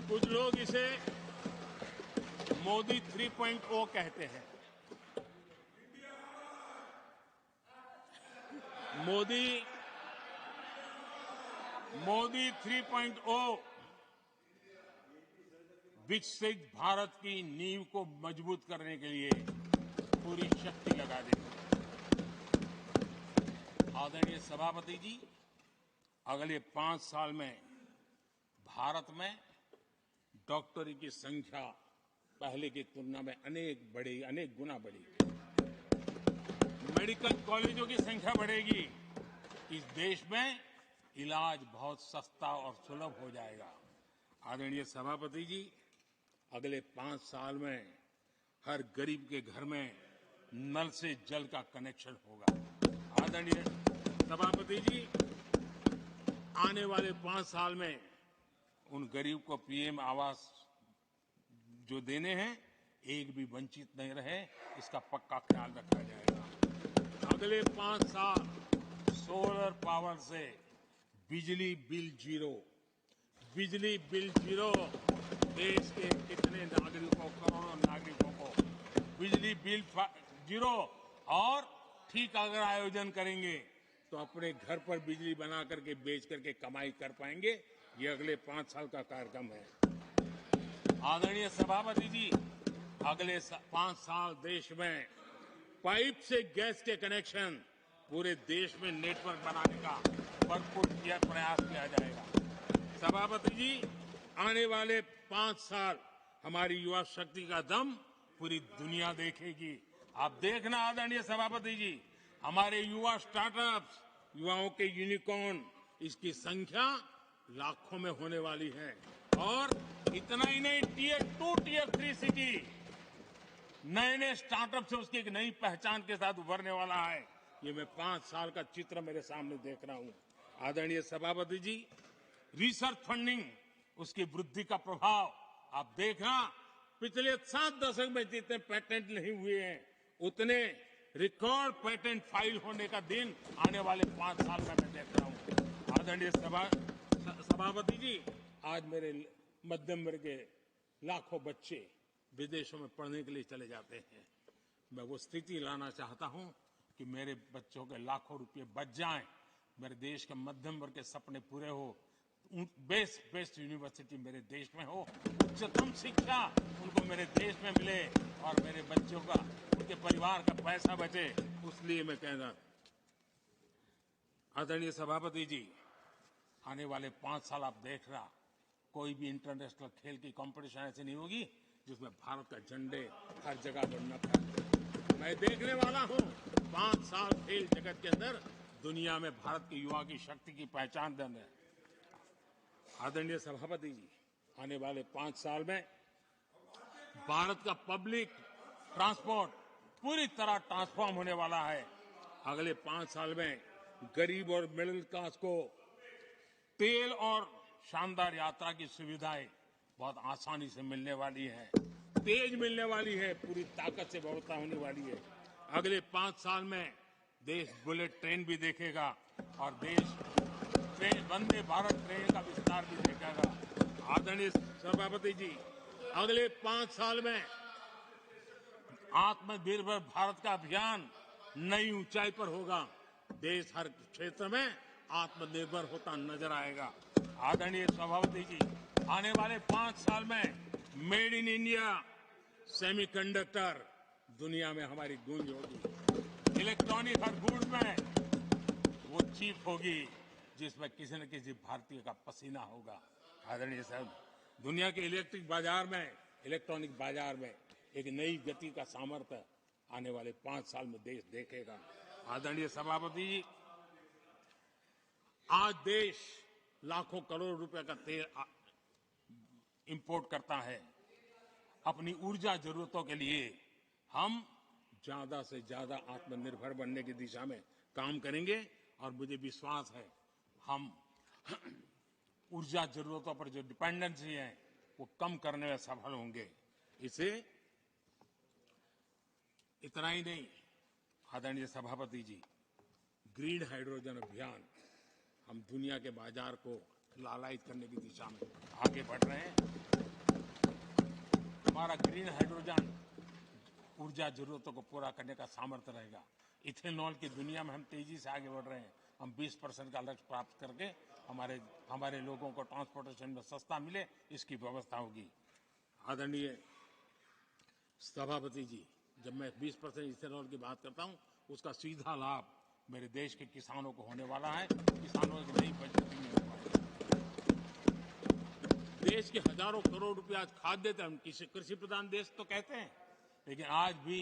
कुछ लोग इसे मोदी 3.0 कहते हैं। मोदी 3.0 विकसित भारत की नींव को मजबूत करने के लिए पूरी शक्ति लगा देंगे। आदरणीय सभापति जी, अगले 5 साल में भारत में डॉक्टरी की संख्या पहले की तुलना में अनेक गुना बढ़ेगी। मेडिकल कॉलेजों की संख्या बढ़ेगी। इस देश में इलाज बहुत सस्ता और सुलभ हो जाएगा। आदरणीय सभापति जी, अगले 5 साल में हर गरीब के घर में नल से जल का कनेक्शन होगा। आदरणीय सभापति जी, आने वाले 5 साल में उन गरीब को पीएम आवास जो देने हैं, एक भी वंचित नहीं रहे, इसका पक्का ख्याल रखा जाएगा। अगले 5 साल सोलर पावर से बिजली बिल जीरो, बिजली बिल जीरो। देश के कितने नागरिकों, करोड़ों नागरिकों को बिजली बिल जीरो। और ठीक अगर आयोजन करेंगे तो अपने घर पर बिजली बना करके बेच करके कमाई कर पाएंगे। ये अगले 5 साल का कार्यक्रम है। आदरणीय सभापति जी, अगले 5 साल देश में पाइप से गैस के कनेक्शन पूरे देश में नेटवर्क बनाने का भरपूर प्रयास किया जाएगा। सभापति जी, आने वाले 5 साल हमारी युवा शक्ति का दम पूरी दुनिया देखेगी। आप देखना आदरणीय सभापति जी, हमारे युवा स्टार्टअप्स, युवाओं के यूनिकॉर्न, इसकी संख्या लाखों में होने वाली है। और इतना ही नहीं, टियर 2, टियर 3 सिटी नए नए स्टार्टअप से उसकी एक नई पहचान के साथ उभरने वाला है। ये मैं 5 साल का चित्र मेरे सामने देख रहा हूं। आदरणीय सभापति जी, रिसर्च फंडिंग, उसकी वृद्धि का प्रभाव आप देखना। पिछले 7 दशक में जितने पेटेंट नहीं हुए हैं, उतने रिकॉर्ड पेटेंट फाइल होने का दिन आने वाले 5 साल में मैं देख रहा हूं। आदरणीय सभापति जी, आज मेरे मध्यम वर्ग के लाखों बच्चे विदेशों में पढ़ने के लिए चले जाते हैं। मैं वो स्थिति लाना चाहता हूं कि मेरे बच्चों के लाखों रुपए बच जाएं, मेरे देश के मध्यम वर्ग के सपने पूरे हो, बेस्ट यूनिवर्सिटी मेरे देश में हो, उच्चतम शिक्षा उनको मेरे देश में मिले और मेरे बच्चों का, उनके परिवार का पैसा बचे। इसलिए मैं कहना, आदरणीय सभापति जी, आने वाले 5 साल आप देख रहा, कोई भी इंटरनेशनल खेल की कंपटीशन ऐसी नहीं होगी जिसमें भारत का झंडे हर जगह पर न फहरे। मैं देखने वाला हूं 5 साल खेल जगत के अंदर दुनिया में भारत के युवा की शक्ति की पहचान देने। आदरणीय सभापति जी, आने वाले 5 साल में भारत का पब्लिक ट्रांसपोर्ट पूरी तरह ट्रांसफॉर्म होने वाला है। अगले 5 साल में गरीब और मिडिल क्लास को तेल और शानदार यात्रा की सुविधाएं बहुत आसानी से मिलने वाली है, तेज मिलने वाली है, पूरी ताकत से व्यवस्था होने वाली है। अगले 5 साल में देश बुलेट ट्रेन भी देखेगा और देश वंदे भारत ट्रेन का विस्तार भी देखेगा। आदरणीय सभापति जी, अगले 5 साल में आत्मनिर्भर भारत का अभियान नई ऊंचाई पर होगा। देश हर क्षेत्र में आत्मनिर्भर होता नजर आएगा। आदरणीय सभापति जी, आने वाले 5 साल में मेड इन इंडिया सेमीकंडक्टर दुनिया में हमारी गूंज होगी। इलेक्ट्रॉनिक हर गुड्स में वो चीप होगी जिसमें किसी न किसी भारतीय का पसीना होगा। आदरणीय साहब, दुनिया के इलेक्ट्रॉनिक बाजार में एक नई गति का सामर्थ्य आने वाले 5 साल में देश देखेगा। आदरणीय सभापति जी, आज देश लाखों करोड़ रुपए का तेल इंपोर्ट करता है। अपनी ऊर्जा जरूरतों के लिए हम ज्यादा से ज्यादा आत्मनिर्भर बनने की दिशा में काम करेंगे और मुझे विश्वास है हम ऊर्जा जरूरतों पर जो डिपेंडेंसी है वो कम करने में सफल होंगे। इसे इतना ही नहीं, आदरणीय सभापति जी, ग्रीन हाइड्रोजन अभियान हम दुनिया के बाजार को लालायित करने की दिशा में आगे बढ़ रहे हैं। हमारा ग्रीन हाइड्रोजन ऊर्जा जरूरतों को पूरा करने का सामर्थ्य रहेगा। इथेनॉल की दुनिया में हम तेजी से आगे बढ़ रहे हैं। हम 20% का लक्ष्य प्राप्त करके हमारे लोगों को ट्रांसपोर्टेशन में सस्ता मिले, इसकी व्यवस्था होगी। आदरणीय सभापति जी, जब मैं 20% इथेनॉल की बात करता हूं, उसका सीधा लाभ मेरे देश के किसानों को होने वाला है। किसानों की नई बचत भी होने वाली है। देश के हजारों करोड़ रुपए आज खाद्य तेल, हम कृषि प्रधान देश तो कहते हैं, लेकिन आज भी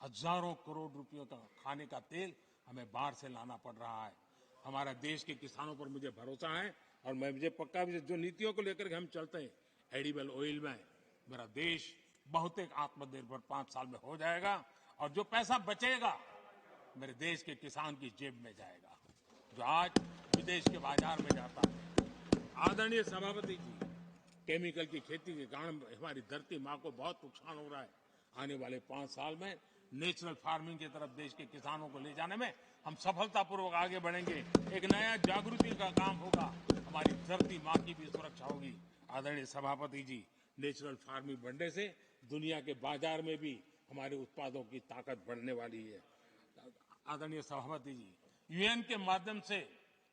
हजारों करोड़ रुपयों का खाने का तेल हमें बाहर से लाना पड़ रहा है। हमारा देश के किसानों पर मुझे भरोसा है और मुझे पक्का भी जो नीतियों को लेकर के हम चलते हैं, एडिबल ऑयल में मेरा देश बहुत एक आत्मनिर्भर 5 साल में हो जाएगा और जो पैसा बचेगा मेरे देश के किसान की जेब में जाएगा, जो आज विदेश के बाजार में जाता है। आदरणीय सभापति जी, केमिकल की खेती के कारण हमारी धरती मां को बहुत नुकसान हो रहा है। आने वाले 5 साल में नेचुरल फार्मिंग की तरफ देश के किसानों को ले जाने में हम सफलतापूर्वक आगे बढ़ेंगे। एक नया जागृति का काम होगा, हमारी धरती मां की भी सुरक्षा होगी। आदरणीय सभापति जी, नेचुरल फार्मिंग बढ़ने से दुनिया के बाजार में भी हमारे उत्पादों की ताकत बढ़ने वाली है। आदरणीय सभापति जी, यूएन के माध्यम से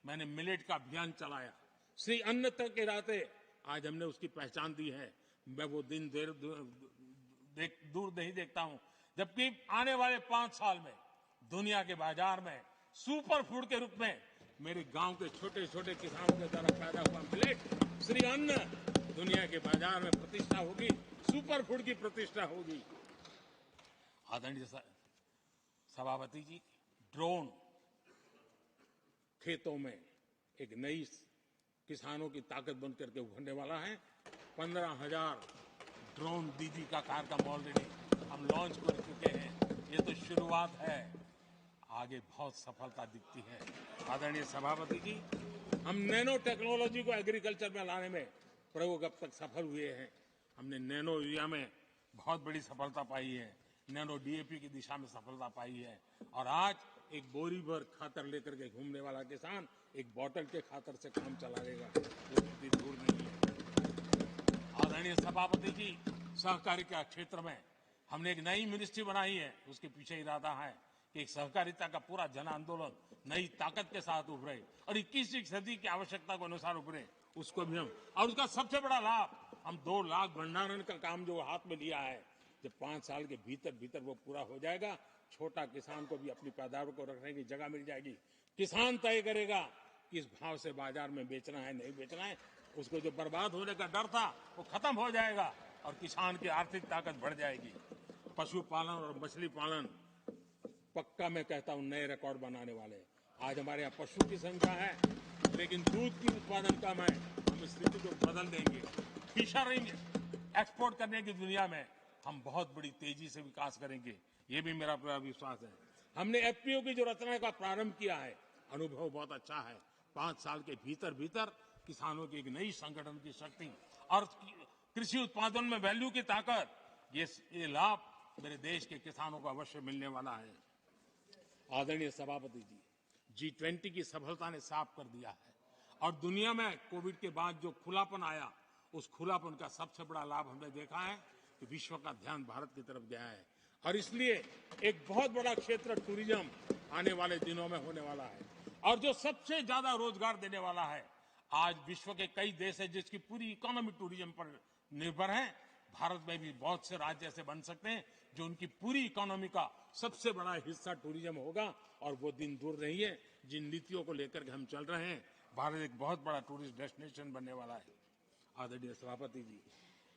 मैंने मिलेट का अभियान चलाया। श्री अन्न तक के राते आज हमने उसकी पहचान दी है। मैं वो दिन दूर नहीं देखता हूं जबकि आने वाले 5 साल में दुनिया के बाजार में सुपर फूड के रूप में मेरे गांव के छोटे छोटे किसानों के द्वारा पैदा हुआ मिलेट, श्री अन्न, दुनिया के बाजार में प्रतिष्ठा होगी, सुपर फूड की प्रतिष्ठा होगी। आदरणीय सभापति जी, ड्रोन खेतों में एक नई किसानों की ताकत बन करके उभरने वाला है। 15,000 ड्रोन दीदी का कार्यक्रम ऑलरेडी हम लॉन्च कर चुके हैं। ये तो शुरुआत है, आगे बहुत सफलता दिखती है। आदरणीय सभापति जी, हम नैनो टेक्नोलॉजी को एग्रीकल्चर में लाने में प्रयोग अब तक सफल हुए हैं। हमने नैनो यूरिया में बहुत बड़ी सफलता पाई है, नैनो डीएपी की दिशा में सफलता पाई है और आज एक बोरी भर खातर लेकर के घूमने वाला किसान एक बोतल के खातर से काम चला लेगा, वो स्थिति दूर नहीं है। आदरणीय सभापति जी, सहकारिता क्षेत्र में हमने एक नई मिनिस्ट्री बनाई है। उसके पीछे इरादा है कि एक सहकारिता का पूरा जन आंदोलन नई ताकत के साथ उभरे और 21वीं सदी की आवश्यकता के अनुसार उभरे, उसको भी हम, और उसका सबसे बड़ा लाभ, हम 2 लाख भंडारण का काम जो हाथ में लिया है, जब 5 साल के भीतर वो पूरा हो जाएगा, छोटा किसान को भी अपनी पैदावार को रखने की जगह मिल जाएगी। किसान तय करेगा किस भाव से बाजार में बेचना है, नहीं बेचना है। उसको जो बर्बाद होने का डर था वो खत्म हो जाएगा और किसान की आर्थिक ताकत बढ़ जाएगी। पशुपालन और मछली पालन पक्का मैं कहता हूं नए रिकॉर्ड बनाने वाले। आज हमारे यहाँ पशु की संख्या है लेकिन दूध की उत्पादन कम है। हम इस स्थिति को बदल देंगे। फिशरिंग एक्सपोर्ट करने की दुनिया में हम बहुत बड़ी तेजी से विकास करेंगे, ये भी मेरा पूरा विश्वास है। हमने एफपीओ की जो रचना का प्रारंभ किया है, अनुभव बहुत अच्छा है। 5 साल के भीतर किसानों की एक नई संगठन की शक्ति और कृषि उत्पादन में वैल्यू की ताकत, ये लाभ मेरे देश के किसानों को अवश्य मिलने वाला है। आदरणीय सभापति जी, G20 की सफलता ने साफ कर दिया है और दुनिया में कोविड के बाद जो खुलापन आया उस खुलापन का सबसे बड़ा लाभ हमने देखा है कि विश्व का ध्यान भारत की तरफ गया है और इसलिए एक बहुत बड़ा क्षेत्र टूरिज्म आने वाले दिनों में होने वाला है और जो सबसे ज्यादा रोजगार देने वाला है। आज विश्व के कई देश है जिसकी पूरी इकोनॉमी टूरिज्म पर निर्भर है। भारत में भी बहुत से राज्य ऐसे बन सकते हैं जो उनकी पूरी इकोनॉमी का सबसे बड़ा हिस्सा टूरिज्म होगा और वो दिन दूर नहीं है जिन नीतियों को लेकर के हम चल रहे हैं। भारत एक बहुत बड़ा टूरिस्ट डेस्टिनेशन बनने वाला है। आदरणीय सभापति जी,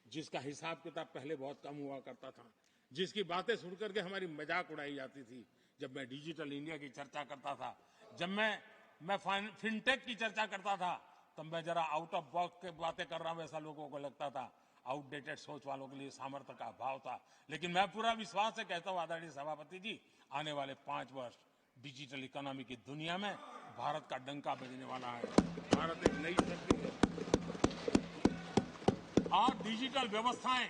जिसका हिसाब किताब पहले बहुत कम हुआ करता था, जिसकी बातें सुनकर के हमारी मजाक उड़ाई जाती थी, जब मैं डिजिटल इंडिया की चर्चा करता था, जब मैं फिनटेक की चर्चा करता था, तब मैं जरा आउट ऑफ बॉक्स की बातें कर रहा हूं ऐसा लोगों को लगता था। आउटडेटेड सोच वालों के लिए सामर्थ्य का अभाव था। लेकिन मैं पूरा विश्वास से कहता हूं आदरणीय सभापति जी, आने वाले 5 वर्ष डिजिटल इकोनॉमी की दुनिया में भारत का डंका बजने वाला है। भारत एक नई शक्ति है और डिजिटल व्यवस्थाएं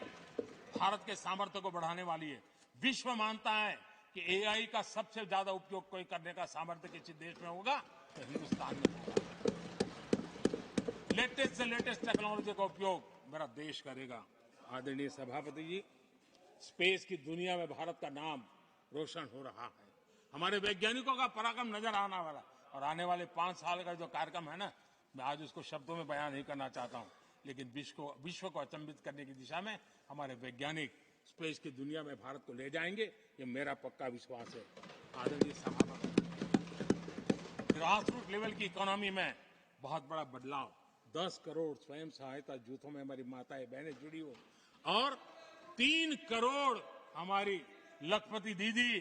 भारत के सामर्थ्य को बढ़ाने वाली है। विश्व मानता है कि एआई का सबसे ज्यादा उपयोग कोई करने का सामर्थ्य किसी देश में होगा तो हिंदुस्तान में होगा। लेटेस्ट से लेटेस्ट टेक्नोलॉजी का उपयोग मेरा देश करेगा। आदरणीय सभापति जी, स्पेस की दुनिया में भारत का नाम रोशन हो रहा है। हमारे वैज्ञानिकों का पराक्रम नजर आने वाला और आने वाले 5 साल का जो कार्यक्रम है ना, मैं आज उसको शब्दों में बयान नहीं करना चाहता हूं, लेकिन विश्व को अचंभित करने की दिशा में हमारे वैज्ञानिक स्पेस की दुनिया में भारत को ले जाएंगे, ये मेरा पक्का विश्वास है। आदरणीय सभापति, ग्रासरूट लेवल की इकोनॉमी में बहुत बड़ा बदलाव, 10 करोड़ स्वयं सहायता जूथों में हमारी माताएं बहनें जुड़ी हो और 3 करोड़ हमारी लखपति दीदी,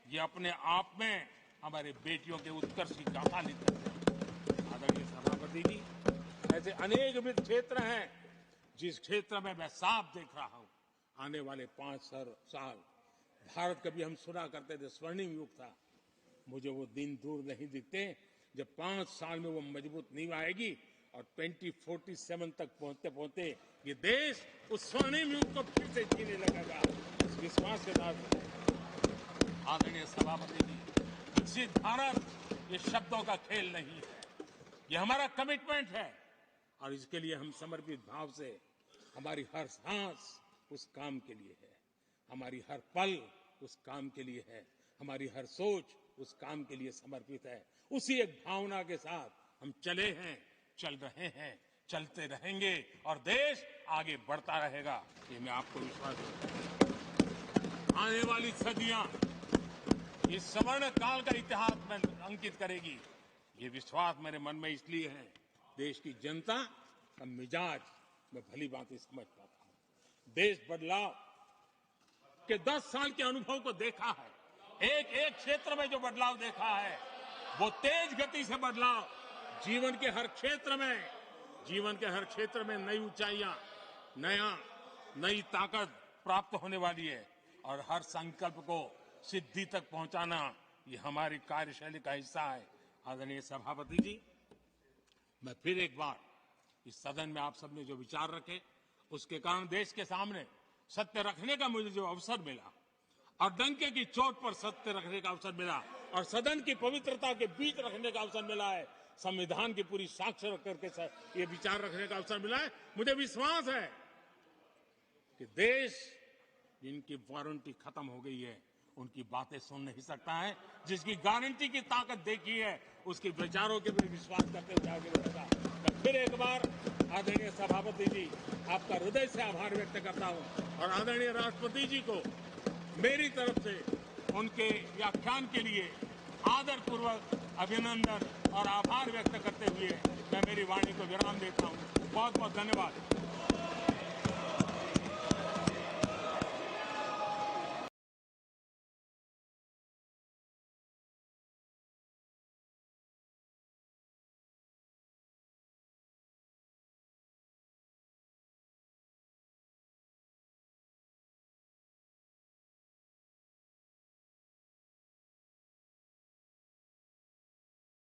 ये अपने आप में हमारे बेटियों के उत्कर्ष की गाथा लिखते हैं। आदरणीय सभापति जी, ऐसे अनेक विविध क्षेत्र हैं जिस क्षेत्र में मैं साफ देख रहा हूं आने वाले 5 साल भारत, कभी हम सुना करते थे स्वर्णिम युग था, मुझे वो दिन दूर नहीं दिखते जब 5 साल में वो मजबूत नींव आएगी और 2047 तक पहुंचते पहुंचते ये देश उस स्वर्णिम युग को फिर से जीने लगेगा। इस विश्वास के साथ आदरणीय सभापति जी, विकसित भारत ये शब्दों का खेल नहीं है, ये हमारा कमिटमेंट है और इसके लिए हम समर्पित भाव से, हमारी हर सांस उस काम के लिए है, हमारी हर पल उस काम के लिए है, हमारी हर सोच उस काम के लिए समर्पित है। उसी एक भावना के साथ हम चले हैं, चल रहे हैं, चलते रहेंगे और देश आगे बढ़ता रहेगा, ये मैं आपको विश्वास देता हूं। आने वाली सदियां इस स्वर्ण काल का इतिहास में अंकित करेगी, ये विश्वास मेरे मन में इसलिए है, देश की जनता का मिजाज मैं भली भांति समझ पाता हूं। देश बदलाव के 10 साल के अनुभव को देखा है, एक क्षेत्र में जो बदलाव देखा है वो तेज गति से बदलाव जीवन के हर क्षेत्र में नई ऊंचाइयां, नई ताकत प्राप्त होने वाली है और हर संकल्प को सिद्धि तक पहुंचाना ये हमारी कार्यशैली का हिस्सा है। आदरणीय सभापति जी, मैं फिर एक बार इस सदन में आप सबने जो विचार रखे उसके कारण देश के सामने सत्य रखने का मुझे जो अवसर मिला और डंके की चोट पर सत्य रखने का अवसर मिला और सदन की पवित्रता के बीच रखने का अवसर मिला है, संविधान की पूरी साक्ष्य रख करके ये विचार रखने का अवसर मिला है, मुझे विश्वास है कि देश जिनकी वारंटी खत्म हो गई है उनकी बातें सुन नहीं सकता है, जिसकी गारंटी की ताकत देखी है उसके विचारों के भी विश्वास करते हुए आगे बढ़ेगा। मैं फिर एक बार आदरणीय सभापति जी आपका हृदय से आभार व्यक्त करता हूं और आदरणीय राष्ट्रपति जी को मेरी तरफ से उनके व्याख्यान के लिए आदरपूर्वक अभिनंदन और आभार व्यक्त करते हुए मैं मेरी वाणी को विराम देता हूं। बहुत बहुत धन्यवाद।